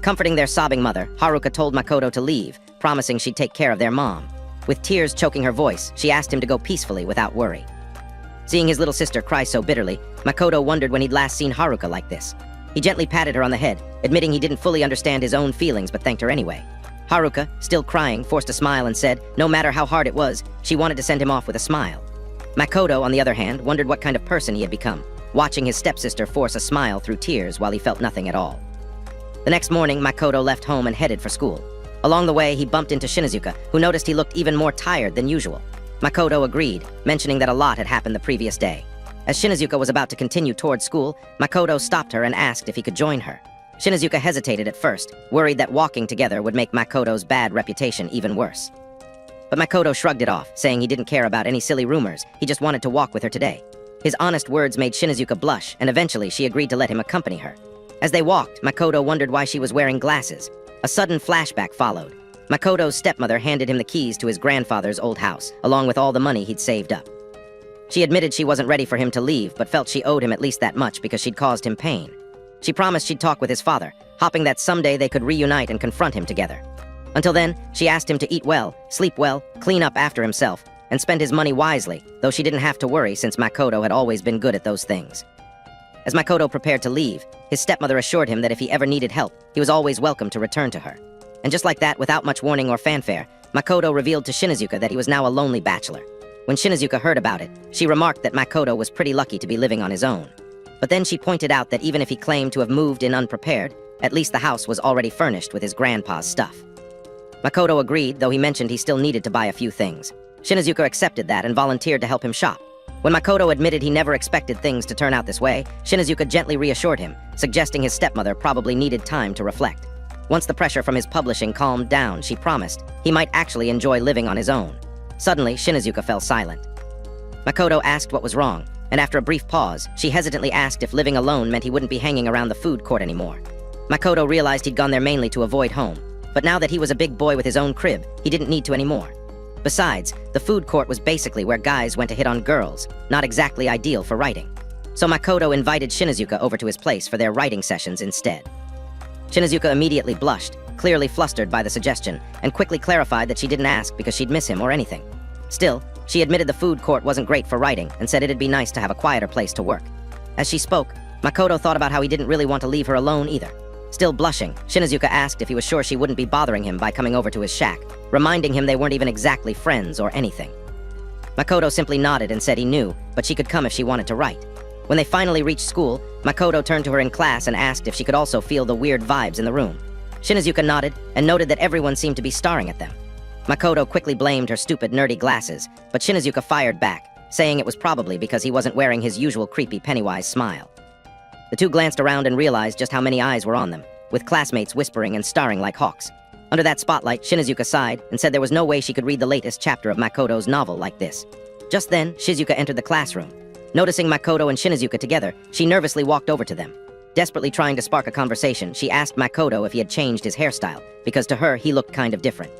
Comforting their sobbing mother, Haruka told Makoto to leave, promising she'd take care of their mom. With tears choking her voice, she asked him to go peacefully without worry. Seeing his little sister cry so bitterly, Makoto wondered when he'd last seen Haruka like this. He gently patted her on the head, admitting he didn't fully understand his own feelings but thanked her anyway. Haruka, still crying, forced a smile and said, no matter how hard it was, she wanted to send him off with a smile. Makoto, on the other hand, wondered what kind of person he had become, watching his stepsister force a smile through tears while he felt nothing at all. The next morning, Makoto left home and headed for school. Along the way, he bumped into Shinizuka, who noticed he looked even more tired than usual. Makoto agreed, mentioning that a lot had happened the previous day. As Shinizuka was about to continue towards school, Makoto stopped her and asked if he could join her. Shinizuka hesitated at first, worried that walking together would make Makoto's bad reputation even worse. But Makoto shrugged it off, saying he didn't care about any silly rumors, he just wanted to walk with her today. His honest words made Shinizuka blush, and eventually she agreed to let him accompany her. As they walked, Makoto wondered why she was wearing glasses. A sudden flashback followed. Makoto's stepmother handed him the keys to his grandfather's old house, along with all the money he'd saved up. She admitted she wasn't ready for him to leave, but felt she owed him at least that much because she'd caused him pain. She promised she'd talk with his father, hoping that someday they could reunite and confront him together. Until then, she asked him to eat well, sleep well, clean up after himself, and spend his money wisely, though she didn't have to worry since Makoto had always been good at those things. As Makoto prepared to leave, his stepmother assured him that if he ever needed help, he was always welcome to return to her. And just like that, without much warning or fanfare, Makoto revealed to Shinizuka that he was now a lonely bachelor. When Shinizuka heard about it, she remarked that Makoto was pretty lucky to be living on his own. But then she pointed out that even if he claimed to have moved in unprepared, at least the house was already furnished with his grandpa's stuff. Makoto agreed, though he mentioned he still needed to buy a few things. Shinizuka accepted that and volunteered to help him shop. When Makoto admitted he never expected things to turn out this way, Shinizuka gently reassured him, suggesting his stepmother probably needed time to reflect. Once the pressure from his publishing calmed down, she promised he might actually enjoy living on his own. Suddenly, Shinizuka fell silent. Makoto asked what was wrong, and after a brief pause, she hesitantly asked if living alone meant he wouldn't be hanging around the food court anymore. Makoto realized he'd gone there mainly to avoid home, but now that he was a big boy with his own crib, he didn't need to anymore. Besides, the food court was basically where guys went to hit on girls, not exactly ideal for writing. So Makoto invited Shinizuka over to his place for their writing sessions instead. Shinizuka immediately blushed, clearly flustered by the suggestion, and quickly clarified that she didn't ask because she'd miss him or anything. Still, she admitted the food court wasn't great for writing and said it'd be nice to have a quieter place to work. As she spoke, Makoto thought about how he didn't really want to leave her alone either. Still blushing, Shinizuka asked if he was sure she wouldn't be bothering him by coming over to his shack, reminding him they weren't even exactly friends or anything. Makoto simply nodded and said he knew, but she could come if she wanted to write. When they finally reached school, Makoto turned to her in class and asked if she could also feel the weird vibes in the room. Shinizuka nodded and noted that everyone seemed to be staring at them. Makoto quickly blamed her stupid nerdy glasses, but Shinizuka fired back, saying it was probably because he wasn't wearing his usual creepy Pennywise smile. The two glanced around and realized just how many eyes were on them, with classmates whispering and staring like hawks. Under that spotlight, Shinizuka sighed and said there was no way she could read the latest chapter of Makoto's novel like this. Just then, Shizuka entered the classroom. Noticing Makoto and Shinizuka together, she nervously walked over to them. Desperately trying to spark a conversation, she asked Makoto if he had changed his hairstyle, because to her, he looked kind of different.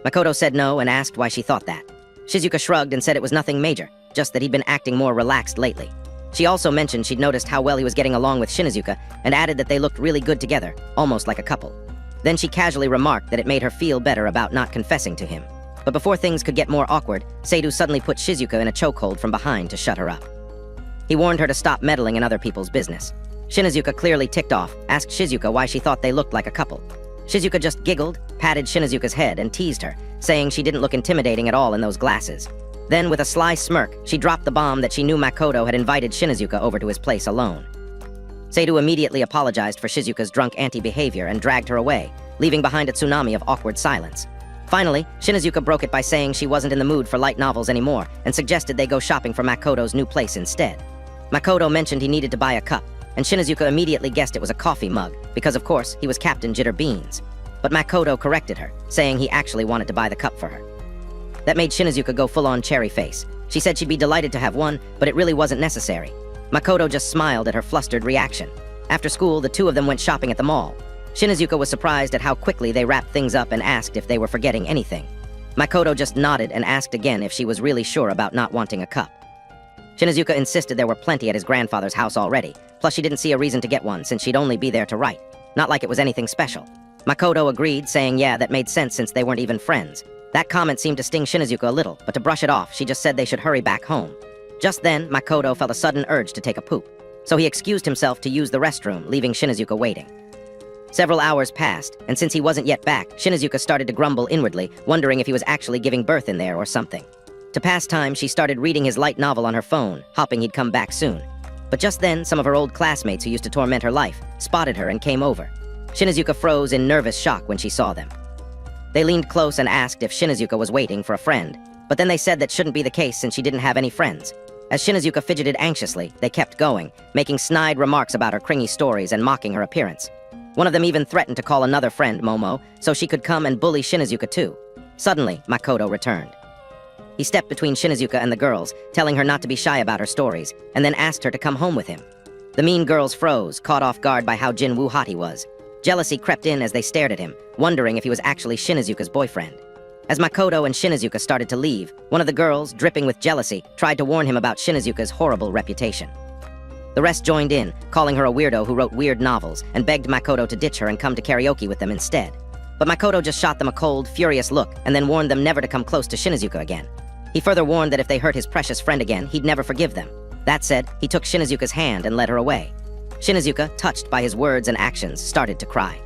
Makoto said no and asked why she thought that. Shizuka shrugged and said it was nothing major, just that he'd been acting more relaxed lately. She also mentioned she'd noticed how well he was getting along with Shinizuka and added that they looked really good together, almost like a couple. Then she casually remarked that it made her feel better about not confessing to him. But before things could get more awkward, Seidu suddenly put Shizuka in a chokehold from behind to shut her up. He warned her to stop meddling in other people's business. Shinizuka, clearly ticked off, asked Shizuka why she thought they looked like a couple. Shizuka just giggled, patted Shinizuka's head, and teased her, saying she didn't look intimidating at all in those glasses. Then, with a sly smirk, she dropped the bomb that she knew Makoto had invited Shinizuka over to his place alone. Seidu immediately apologized for Shizuka's drunk anti-behavior and dragged her away, leaving behind a tsunami of awkward silence. Finally, Shinizuka broke it by saying she wasn't in the mood for light novels anymore and suggested they go shopping for Makoto's new place instead. Makoto mentioned he needed to buy a cup, and Shinizuka immediately guessed it was a coffee mug, because of course, he was Captain Jitter Beans. But Makoto corrected her, saying he actually wanted to buy the cup for her. That made Shinizuka go full-on cherry face. She said she'd be delighted to have one, but it really wasn't necessary. Makoto just smiled at her flustered reaction. After school, the two of them went shopping at the mall. Shinizuka was surprised at how quickly they wrapped things up and asked if they were forgetting anything. Makoto just nodded and asked again if she was really sure about not wanting a cup. Shinizuka insisted there were plenty at his grandfather's house already, plus she didn't see a reason to get one since she'd only be there to write. Not like it was anything special. Makoto agreed, saying yeah, that made sense since they weren't even friends. That comment seemed to sting Shinizuka a little, but to brush it off, she just said they should hurry back home. Just then, Makoto felt a sudden urge to take a poop, so he excused himself to use the restroom, leaving Shinizuka waiting. Several hours passed, and since he wasn't yet back, Shinizuka started to grumble inwardly, wondering if he was actually giving birth in there or something. To pass time, she started reading his light novel on her phone, hoping he'd come back soon. But just then, some of her old classmates who used to torment her life spotted her and came over. Shinizuka froze in nervous shock when she saw them. They leaned close and asked if Shinizuka was waiting for a friend, but then they said that shouldn't be the case since she didn't have any friends. As Shinizuka fidgeted anxiously, they kept going, making snide remarks about her cringy stories and mocking her appearance. One of them even threatened to call another friend Momo, so she could come and bully Shinizuka too. Suddenly, Makoto returned. He stepped between Shinizuka and the girls, telling her not to be shy about her stories, and then asked her to come home with him. The mean girls froze, caught off guard by how Jinwoo hot he was. Jealousy crept in as they stared at him, wondering if he was actually Shinizuka's boyfriend. As Makoto and Shinizuka started to leave, one of the girls, dripping with jealousy, tried to warn him about Shinizuka's horrible reputation. The rest joined in, calling her a weirdo who wrote weird novels, and begged Makoto to ditch her and come to karaoke with them instead. But Makoto just shot them a cold, furious look, and then warned them never to come close to Shinizuka again. He further warned that if they hurt his precious friend again, he'd never forgive them. That said, he took Shinizuka's hand and led her away. Shinizuka, touched by his words and actions, started to cry.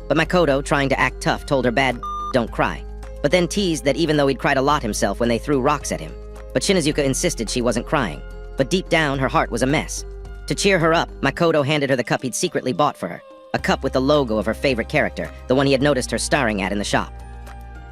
But Makoto, trying to act tough, told her don't cry, but then teased that even though he'd cried a lot himself when they threw rocks at him. But Shinizuka insisted she wasn't crying, but deep down her heart was a mess. To cheer her up, Makoto handed her the cup he'd secretly bought for her, a cup with the logo of her favorite character, the one he had noticed her staring at in the shop.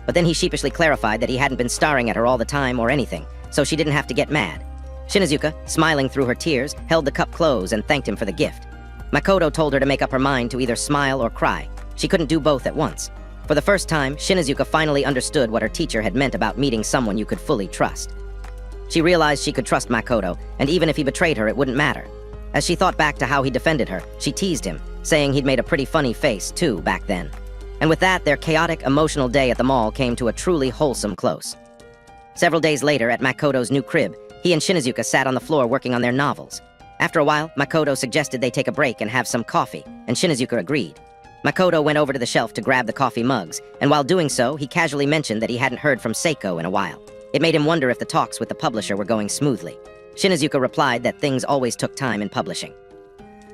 But then he sheepishly clarified that he hadn't been staring at her all the time or anything, so she didn't have to get mad. Shinizuka, smiling through her tears, held the cup close and thanked him for the gift. Makoto told her to make up her mind to either smile or cry. She couldn't do both at once. For the first time, Shinizuka finally understood what her teacher had meant about meeting someone you could fully trust. She realized she could trust Makoto, and even if he betrayed her, it wouldn't matter. As she thought back to how he defended her, she teased him, saying he'd made a pretty funny face, too, back then. And with that, their chaotic, emotional day at the mall came to a truly wholesome close. Several days later, at Makoto's new crib, he and Shinizuka sat on the floor working on their novels. After a while, Makoto suggested they take a break and have some coffee, and Shinizuka agreed. Makoto went over to the shelf to grab the coffee mugs, and while doing so, he casually mentioned that he hadn't heard from Seiko in a while. It made him wonder if the talks with the publisher were going smoothly. Shinizuka replied that things always took time in publishing.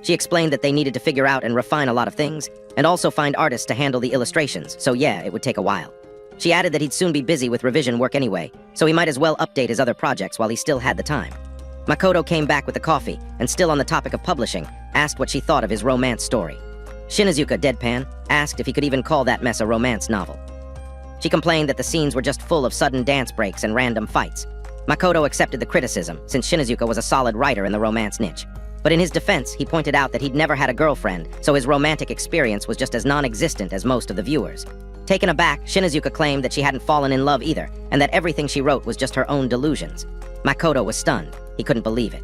She explained that they needed to figure out and refine a lot of things, and also find artists to handle the illustrations, so yeah, it would take a while. She added that he'd soon be busy with revision work anyway, so he might as well update his other projects while he still had the time. Makoto came back with the coffee, and still on the topic of publishing, asked what she thought of his romance story. Shinizuka, deadpan, asked if he could even call that mess a romance novel. She complained that the scenes were just full of sudden dance breaks and random fights. Makoto accepted the criticism, since Shinizuka was a solid writer in the romance niche. But in his defense, he pointed out that he'd never had a girlfriend, so his romantic experience was just as non-existent as most of the viewers. Taken aback, Shinazuka claimed that she hadn't fallen in love either, and that everything she wrote was just her own delusions. Makoto was stunned. He couldn't believe it.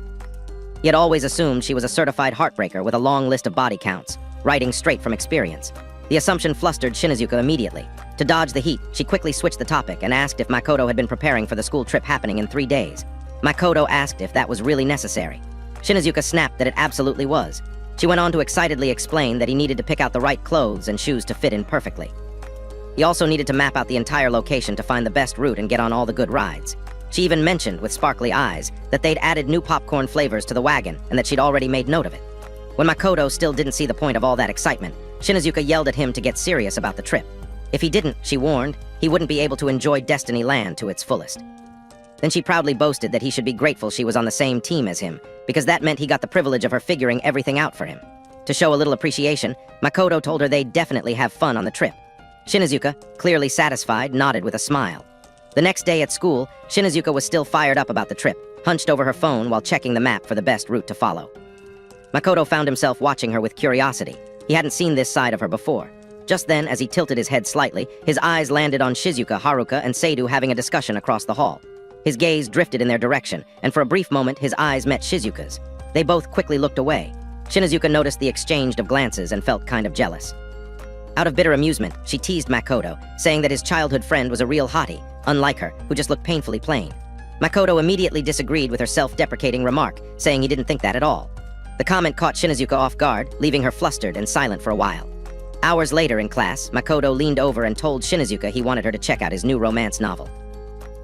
He had always assumed she was a certified heartbreaker with a long list of body counts, writing straight from experience. The assumption flustered Shinazuka immediately. To dodge the heat, she quickly switched the topic and asked if Makoto had been preparing for the school trip happening in 3 days. Makoto asked if that was really necessary. Shinazuka snapped that it absolutely was. She went on to excitedly explain that he needed to pick out the right clothes and shoes to fit in perfectly. He also needed to map out the entire location to find the best route and get on all the good rides. She even mentioned, with sparkly eyes, that they'd added new popcorn flavors to the wagon and that she'd already made note of it. When Makoto still didn't see the point of all that excitement, Shinazuka yelled at him to get serious about the trip. If he didn't, she warned, he wouldn't be able to enjoy Destiny Land to its fullest. Then she proudly boasted that he should be grateful she was on the same team as him, because that meant he got the privilege of her figuring everything out for him. To show a little appreciation, Makoto told her they'd definitely have fun on the trip. Shinazuka, clearly satisfied, nodded with a smile. The next day at school, Shinazuka was still fired up about the trip, hunched over her phone while checking the map for the best route to follow. Makoto found himself watching her with curiosity. He hadn't seen this side of her before. Just then, as he tilted his head slightly, his eyes landed on Shizuka, Haruka, and Seidu having a discussion across the hall. His gaze drifted in their direction, and for a brief moment, his eyes met Shizuka's. They both quickly looked away. Shinazuka noticed the exchange of glances and felt kind of jealous. Out of bitter amusement, she teased Makoto, saying that his childhood friend was a real hottie, unlike her, who just looked painfully plain. Makoto immediately disagreed with her self-deprecating remark, saying he didn't think that at all. The comment caught Shinazuka off guard, leaving her flustered and silent for a while. Hours later in class, Makoto leaned over and told Shinazuka he wanted her to check out his new romance novel.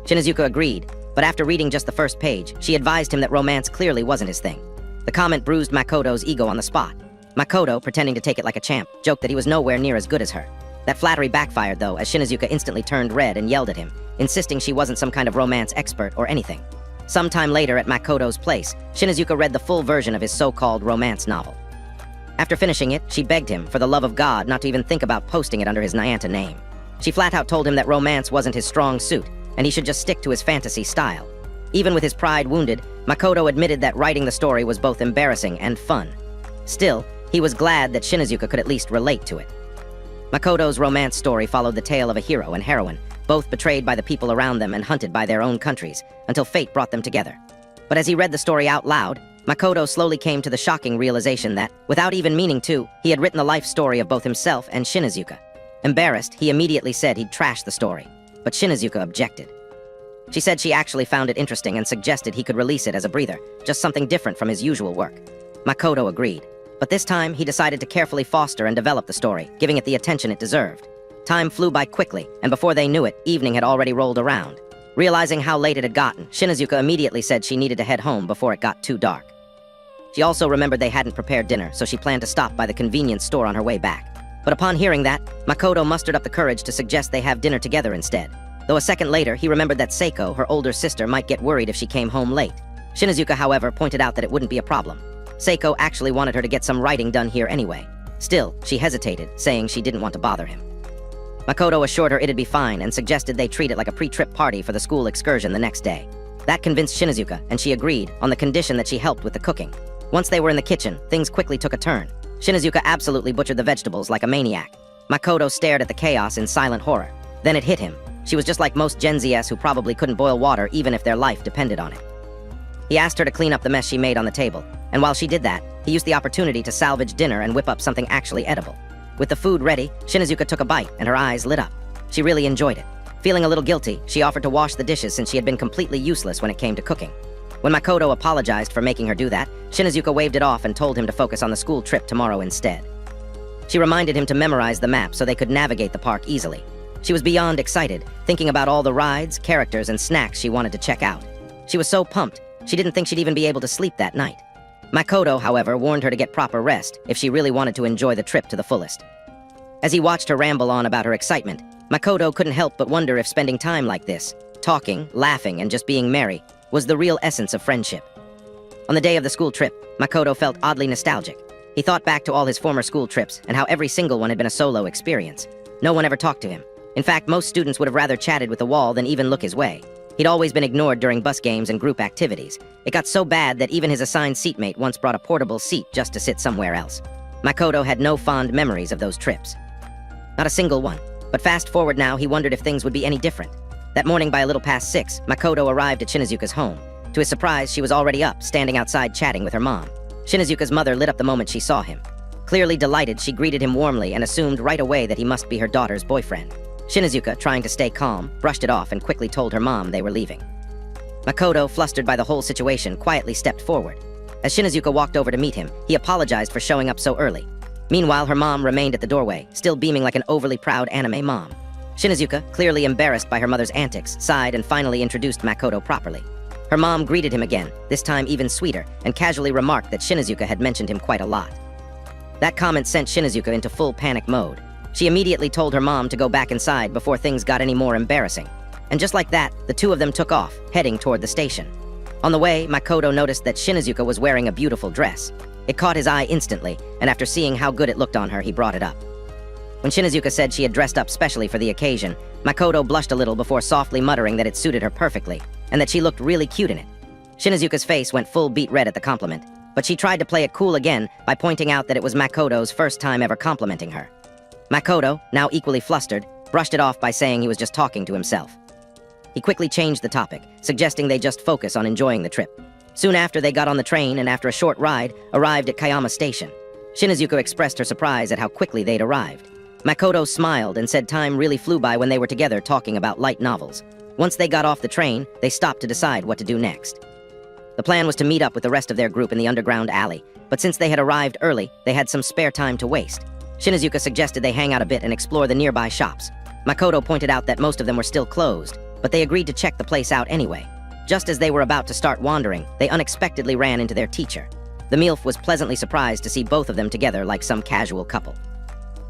Shinazuka agreed, but after reading just the first page, she advised him that romance clearly wasn't his thing. The comment bruised Makoto's ego on the spot. Makoto, pretending to take it like a champ, joked that he was nowhere near as good as her. That flattery backfired, though, as Shinazuka instantly turned red and yelled at him, insisting she wasn't some kind of romance expert or anything. Sometime later at Makoto's place, Shinazuka read the full version of his so-called romance novel. After finishing it, she begged him, for the love of God, not to even think about posting it under his Nyanta name. She flat-out told him that romance wasn't his strong suit, and he should just stick to his fantasy style. Even with his pride wounded, Makoto admitted that writing the story was both embarrassing and fun. Still, he was glad that Shinazuka could at least relate to it. Makoto's romance story followed the tale of a hero and heroine, both betrayed by the people around them and hunted by their own countries, until fate brought them together. But as he read the story out loud, Makoto slowly came to the shocking realization that, without even meaning to, he had written the life story of both himself and Shinazuka. Embarrassed, he immediately said he'd trash the story, but Shinazuka objected. She said she actually found it interesting and suggested he could release it as a breather, just something different from his usual work. Makoto agreed, but this time he decided to carefully foster and develop the story, giving it the attention it deserved. Time flew by quickly, and before they knew it, evening had already rolled around. Realizing how late it had gotten, Shinazuka immediately said she needed to head home before it got too dark. She also remembered they hadn't prepared dinner, so she planned to stop by the convenience store on her way back. But upon hearing that, Makoto mustered up the courage to suggest they have dinner together instead. Though a second later, he remembered that Seiko, her older sister, might get worried if she came home late. Shinazuka, however, pointed out that it wouldn't be a problem. Seiko actually wanted her to get some writing done here anyway. Still, she hesitated, saying she didn't want to bother him. Makoto assured her it'd be fine and suggested they treat it like a pre-trip party for the school excursion the next day. That convinced Shinazuka, and she agreed, on the condition that she helped with the cooking. Once they were in the kitchen, things quickly took a turn. Shinazuka absolutely butchered the vegetables like a maniac. Makoto stared at the chaos in silent horror. Then it hit him. She was just like most Gen Zs who probably couldn't boil water even if their life depended on it. He asked her to clean up the mess she made on the table, and while she did that, he used the opportunity to salvage dinner and whip up something actually edible. With the food ready, Shinazuka took a bite, and her eyes lit up. She really enjoyed it. Feeling a little guilty, she offered to wash the dishes since she had been completely useless when it came to cooking. When Makoto apologized for making her do that, Shinazuka waved it off and told him to focus on the school trip tomorrow instead. She reminded him to memorize the map so they could navigate the park easily. She was beyond excited, thinking about all the rides, characters, and snacks she wanted to check out. She was so pumped, she didn't think she'd even be able to sleep that night. Makoto, however, warned her to get proper rest if she really wanted to enjoy the trip to the fullest. As he watched her ramble on about her excitement, Makoto couldn't help but wonder if spending time like this, talking, laughing, and just being merry, was the real essence of friendship. On the day of the school trip, Makoto felt oddly nostalgic. He thought back to all his former school trips and how every single one had been a solo experience. No one ever talked to him. In fact, most students would have rather chatted with the wall than even look his way. He'd always been ignored during bus games and group activities. It got so bad that even his assigned seatmate once brought a portable seat just to sit somewhere else. Makoto had no fond memories of those trips. Not a single one. But fast forward now, he wondered if things would be any different. That morning by a little past 6, Makoto arrived at Shinazuka's home. To his surprise, she was already up, standing outside chatting with her mom. Shinazuka's mother lit up the moment she saw him. Clearly delighted, she greeted him warmly and assumed right away that he must be her daughter's boyfriend. Shinazuka, trying to stay calm, brushed it off and quickly told her mom they were leaving. Makoto, flustered by the whole situation, quietly stepped forward. As Shinazuka walked over to meet him, he apologized for showing up so early. Meanwhile, her mom remained at the doorway, still beaming like an overly proud anime mom. Shinazuka, clearly embarrassed by her mother's antics, sighed and finally introduced Makoto properly. Her mom greeted him again, this time even sweeter, and casually remarked that Shinazuka had mentioned him quite a lot. That comment sent Shinazuka into full panic mode. She immediately told her mom to go back inside before things got any more embarrassing. And just like that, the two of them took off, heading toward the station. On the way, Makoto noticed that Shinazuka was wearing a beautiful dress. It caught his eye instantly, and after seeing how good it looked on her, he brought it up. When Shinazuka said she had dressed up specially for the occasion, Makoto blushed a little before softly muttering that it suited her perfectly, and that she looked really cute in it. Shinazuka's face went full beet red at the compliment, but she tried to play it cool again by pointing out that it was Makoto's first time ever complimenting her. Makoto, now equally flustered, brushed it off by saying he was just talking to himself. He quickly changed the topic, suggesting they just focus on enjoying the trip. Soon after, they got on the train and after a short ride, arrived at Kayama Station. Shinazuka expressed her surprise at how quickly they'd arrived. Makoto smiled and said time really flew by when they were together talking about light novels. Once they got off the train, they stopped to decide what to do next. The plan was to meet up with the rest of their group in the underground alley, but since they had arrived early, they had some spare time to waste. Shinazuka suggested they hang out a bit and explore the nearby shops. Makoto pointed out that most of them were still closed, but they agreed to check the place out anyway. Just as they were about to start wandering, they unexpectedly ran into their teacher. The MILF was pleasantly surprised to see both of them together like some casual couple.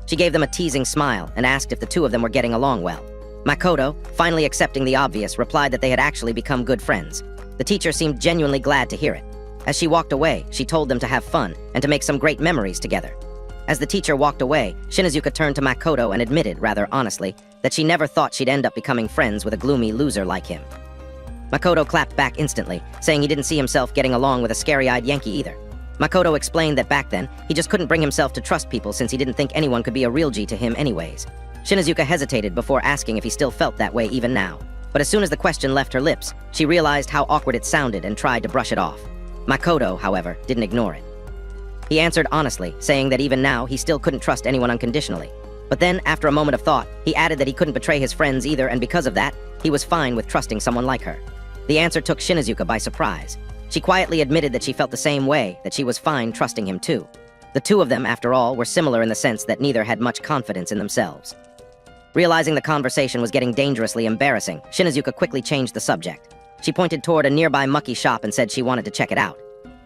She gave them a teasing smile and asked if the two of them were getting along well. Makoto, finally accepting the obvious, replied that they had actually become good friends. The teacher seemed genuinely glad to hear it. As she walked away, she told them to have fun and to make some great memories together. As the teacher walked away, Shinazuka turned to Makoto and admitted, rather honestly, that she never thought she'd end up becoming friends with a gloomy loser like him. Makoto clapped back instantly, saying he didn't see himself getting along with a scary-eyed Yankee either. Makoto explained that back then, he just couldn't bring himself to trust people since he didn't think anyone could be a real G to him anyways. Shinazuka hesitated before asking if he still felt that way even now. But as soon as the question left her lips, she realized how awkward it sounded and tried to brush it off. Makoto, however, didn't ignore it. He answered honestly, saying that even now, he still couldn't trust anyone unconditionally. But then, after a moment of thought, he added that he couldn't betray his friends either, and because of that, he was fine with trusting someone like her. The answer took Shinazuka by surprise. She quietly admitted that she felt the same way, that she was fine trusting him too. The two of them, after all, were similar in the sense that neither had much confidence in themselves. Realizing the conversation was getting dangerously embarrassing, Shinazuka quickly changed the subject. She pointed toward a nearby mucky shop and said she wanted to check it out.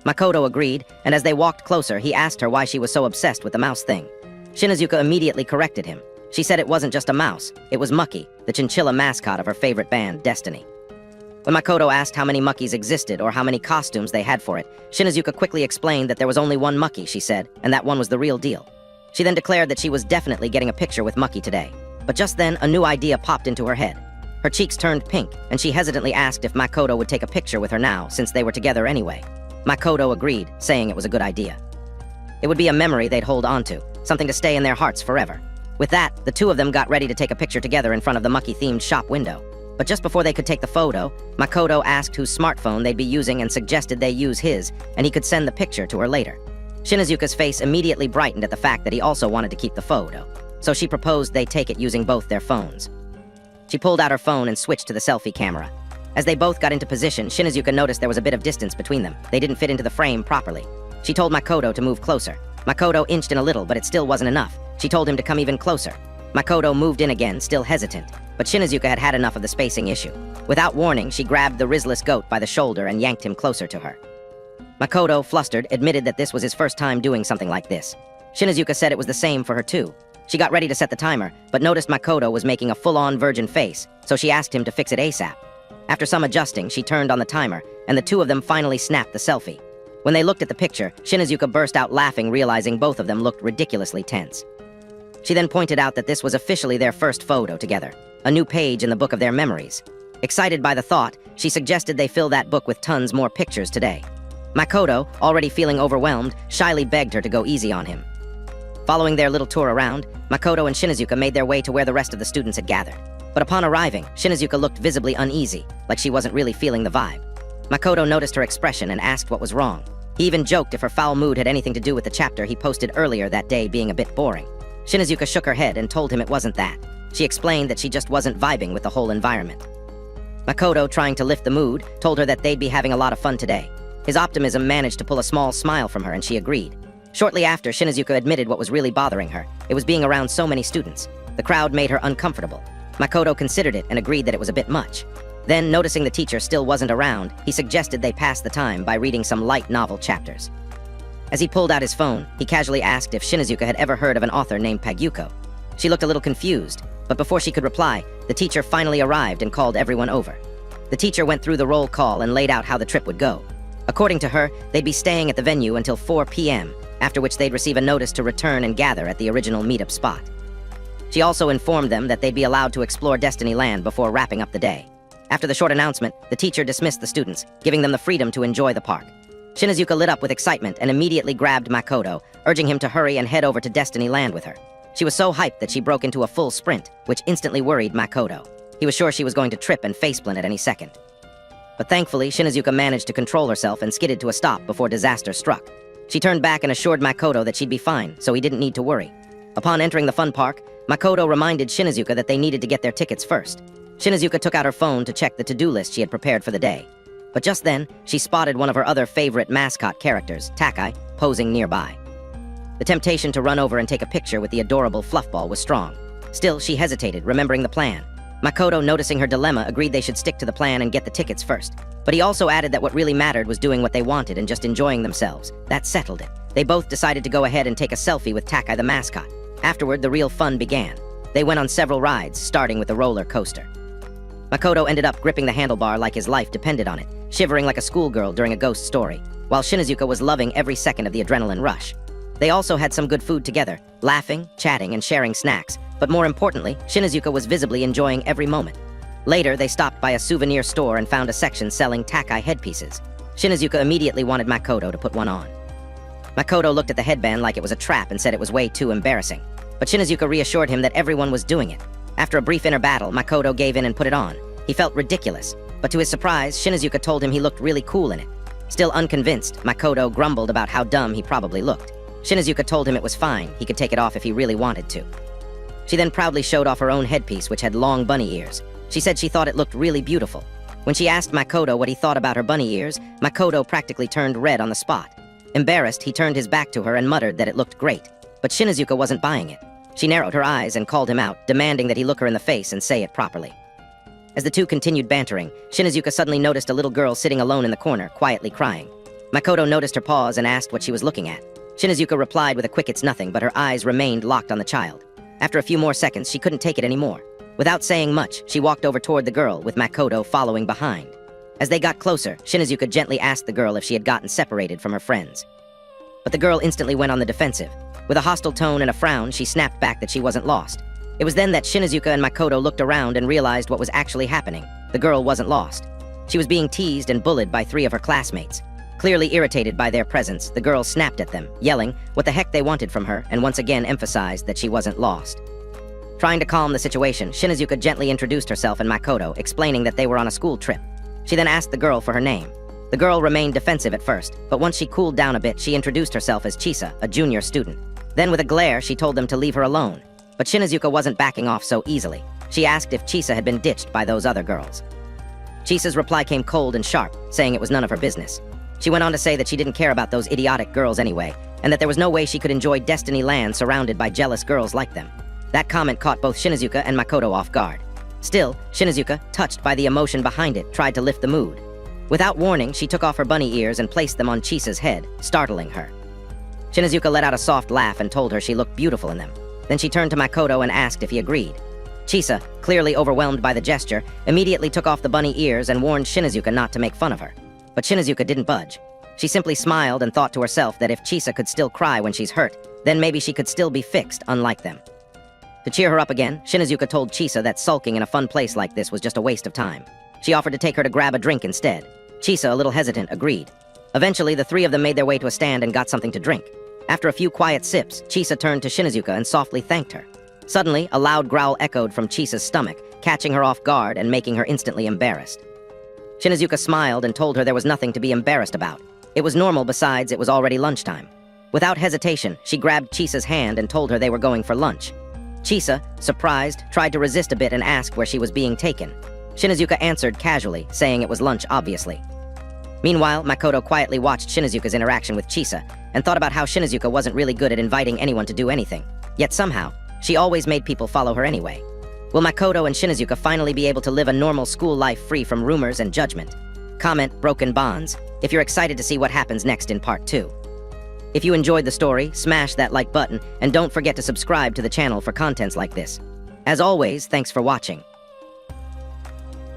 Makoto agreed, and as they walked closer, he asked her why she was so obsessed with the mouse thing. Shinazuka immediately corrected him. She said it wasn't just a mouse, it was Mucky, the chinchilla mascot of her favorite band, Destiny. When Makoto asked how many Muckies existed or how many costumes they had for it, Shinazuka quickly explained that there was only one Mucky, she said, and that one was the real deal. She then declared that she was definitely getting a picture with Mucky today. But just then, a new idea popped into her head. Her cheeks turned pink, and she hesitantly asked if Makoto would take a picture with her now, since they were together anyway. Makoto agreed, saying it was a good idea. It would be a memory they'd hold onto, something to stay in their hearts forever. With that, the two of them got ready to take a picture together in front of the Mucky-themed shop window. But just before they could take the photo, Makoto asked whose smartphone they'd be using and suggested they use his, and he could send the picture to her later. Shinazuka's face immediately brightened at the fact that he also wanted to keep the photo, so she proposed they take it using both their phones. She pulled out her phone and switched to the selfie camera. As they both got into position, Shinazuka noticed there was a bit of distance between them. They didn't fit into the frame properly. She told Makoto to move closer. Makoto inched in a little, but it still wasn't enough. She told him to come even closer. Makoto moved in again, still hesitant, but Shinazuka had had enough of the spacing issue. Without warning, she grabbed the risless goat by the shoulder and yanked him closer to her. Makoto, flustered, admitted that this was his first time doing something like this. Shinazuka said it was the same for her too. She got ready to set the timer, but noticed Makoto was making a full-on virgin face, so she asked him to fix it ASAP. After some adjusting, she turned on the timer, and the two of them finally snapped the selfie. When they looked at the picture, Shinazuka burst out laughing, realizing both of them looked ridiculously tense. She then pointed out that this was officially their first photo together, a new page in the book of their memories. Excited by the thought, she suggested they fill that book with tons more pictures today. Makoto, already feeling overwhelmed, shyly begged her to go easy on him. Following their little tour around, Makoto and Shinazuka made their way to where the rest of the students had gathered. But upon arriving, Shinazuka looked visibly uneasy, like she wasn't really feeling the vibe. Makoto noticed her expression and asked what was wrong. He even joked if her foul mood had anything to do with the chapter he posted earlier that day being a bit boring. Shinazuka shook her head and told him it wasn't that. She explained that she just wasn't vibing with the whole environment. Makoto, trying to lift the mood, told her that they'd be having a lot of fun today. His optimism managed to pull a small smile from her and she agreed. Shortly after, Shinazuka admitted what was really bothering her. It was being around so many students. The crowd made her uncomfortable. Makoto considered it and agreed that it was a bit much. Then, noticing the teacher still wasn't around, he suggested they pass the time by reading some light novel chapters. As he pulled out his phone, he casually asked if Shinazuka had ever heard of an author named Pagyuko. She looked a little confused, but before she could reply, the teacher finally arrived and called everyone over. The teacher went through the roll call and laid out how the trip would go. According to her, they'd be staying at the venue until 4 p.m., after which they'd receive a notice to return and gather at the original meetup spot. She also informed them that they'd be allowed to explore Destiny Land before wrapping up the day. After the short announcement, the teacher dismissed the students, giving them the freedom to enjoy the park. Shinazuka lit up with excitement and immediately grabbed Makoto, urging him to hurry and head over to Destiny Land with her. She was so hyped that she broke into a full sprint, which instantly worried Makoto. He was sure she was going to trip and faceplant at any second. But thankfully, Shinazuka managed to control herself and skidded to a stop before disaster struck. She turned back and assured Makoto that she'd be fine, so he didn't need to worry. Upon entering the fun park, Makoto reminded Shinazuka that they needed to get their tickets first. Shinazuka took out her phone to check the to-do list she had prepared for the day. But just then, she spotted one of her other favorite mascot characters, Takai, posing nearby. The temptation to run over and take a picture with the adorable fluffball was strong. Still, she hesitated, remembering the plan. Makoto, noticing her dilemma, agreed they should stick to the plan and get the tickets first. But he also added that what really mattered was doing what they wanted and just enjoying themselves. That settled it. They both decided to go ahead and take a selfie with Takai the mascot. Afterward, the real fun began. They went on several rides, starting with the roller coaster. Makoto ended up gripping the handlebar like his life depended on it, shivering like a schoolgirl during a ghost story, while Shinazuka was loving every second of the adrenaline rush. They also had some good food together, laughing, chatting, and sharing snacks, but more importantly, Shinazuka was visibly enjoying every moment. Later, they stopped by a souvenir store and found a section selling Takai headpieces. Shinazuka immediately wanted Makoto to put one on. Makoto looked at the headband like it was a trap and said it was way too embarrassing. But Shinazuka reassured him that everyone was doing it. After a brief inner battle, Makoto gave in and put it on. He felt ridiculous, but to his surprise, Shinazuka told him he looked really cool in it. Still unconvinced, Makoto grumbled about how dumb he probably looked. Shinazuka told him it was fine, he could take it off if he really wanted to. She then proudly showed off her own headpiece, which had long bunny ears. She said she thought it looked really beautiful. When she asked Makoto what he thought about her bunny ears, Makoto practically turned red on the spot. Embarrassed, he turned his back to her and muttered that it looked great. But Shinazuka wasn't buying it. She narrowed her eyes and called him out, demanding that he look her in the face and say it properly. As the two continued bantering, Shinazuka suddenly noticed a little girl sitting alone in the corner, quietly crying. Makoto noticed her pause and asked what she was looking at. Shinazuka replied with a quick "it's nothing," but her eyes remained locked on the child. After a few more seconds, she couldn't take it anymore. Without saying much, she walked over toward the girl, with Makoto following behind. As they got closer, Shinazuka gently asked the girl if she had gotten separated from her friends. But the girl instantly went on the defensive. With a hostile tone and a frown, she snapped back that she wasn't lost. It was then that Shinazuka and Makoto looked around and realized what was actually happening. The girl wasn't lost. She was being teased and bullied by 3 of her classmates. Clearly irritated by their presence, the girl snapped at them, yelling what the heck they wanted from her, and once again emphasized that she wasn't lost. Trying to calm the situation, Shinazuka gently introduced herself and Makoto, explaining that they were on a school trip. She then asked the girl for her name. The girl remained defensive at first, but once she cooled down a bit, she introduced herself as Chisa, a junior student. Then with a glare, she told them to leave her alone. But Shinazuka wasn't backing off so easily. She asked if Chisa had been ditched by those other girls. Chisa's reply came cold and sharp, saying it was none of her business. She went on to say that she didn't care about those idiotic girls anyway, and that there was no way she could enjoy Destiny Land surrounded by jealous girls like them. That comment caught both Shinazuka and Makoto off guard. Still, Shinazuka, touched by the emotion behind it, tried to lift the mood. Without warning, she took off her bunny ears and placed them on Chisa's head, startling her. Shinazuka let out a soft laugh and told her she looked beautiful in them. Then she turned to Makoto and asked if he agreed. Chisa, clearly overwhelmed by the gesture, immediately took off the bunny ears and warned Shinazuka not to make fun of her. But Shinazuka didn't budge. She simply smiled and thought to herself that if Chisa could still cry when she's hurt, then maybe she could still be fixed, unlike them. To cheer her up again, Shinazuka told Chisa that sulking in a fun place like this was just a waste of time. She offered to take her to grab a drink instead. Chisa, a little hesitant, agreed. Eventually, the three of them made their way to a stand and got something to drink. After a few quiet sips, Chisa turned to Shinizuka and softly thanked her. Suddenly, a loud growl echoed from Chisa's stomach, catching her off guard and making her instantly embarrassed. Shinizuka smiled and told her there was nothing to be embarrassed about. It was normal, besides it was already lunchtime. Without hesitation, she grabbed Chisa's hand and told her they were going for lunch. Chisa, surprised, tried to resist a bit and asked where she was being taken. Shinizuka answered casually, saying it was lunch, obviously. Meanwhile, Makoto quietly watched Shinizuka's interaction with Chisa and thought about how Shinizuka wasn't really good at inviting anyone to do anything. Yet somehow, she always made people follow her anyway. Will Makoto and Shinizuka finally be able to live a normal school life free from rumors and judgment? Comment Broken Bonds if you're excited to see what happens next in Part 2. If you enjoyed the story, smash that like button and don't forget to subscribe to the channel for contents like this. As always, thanks for watching.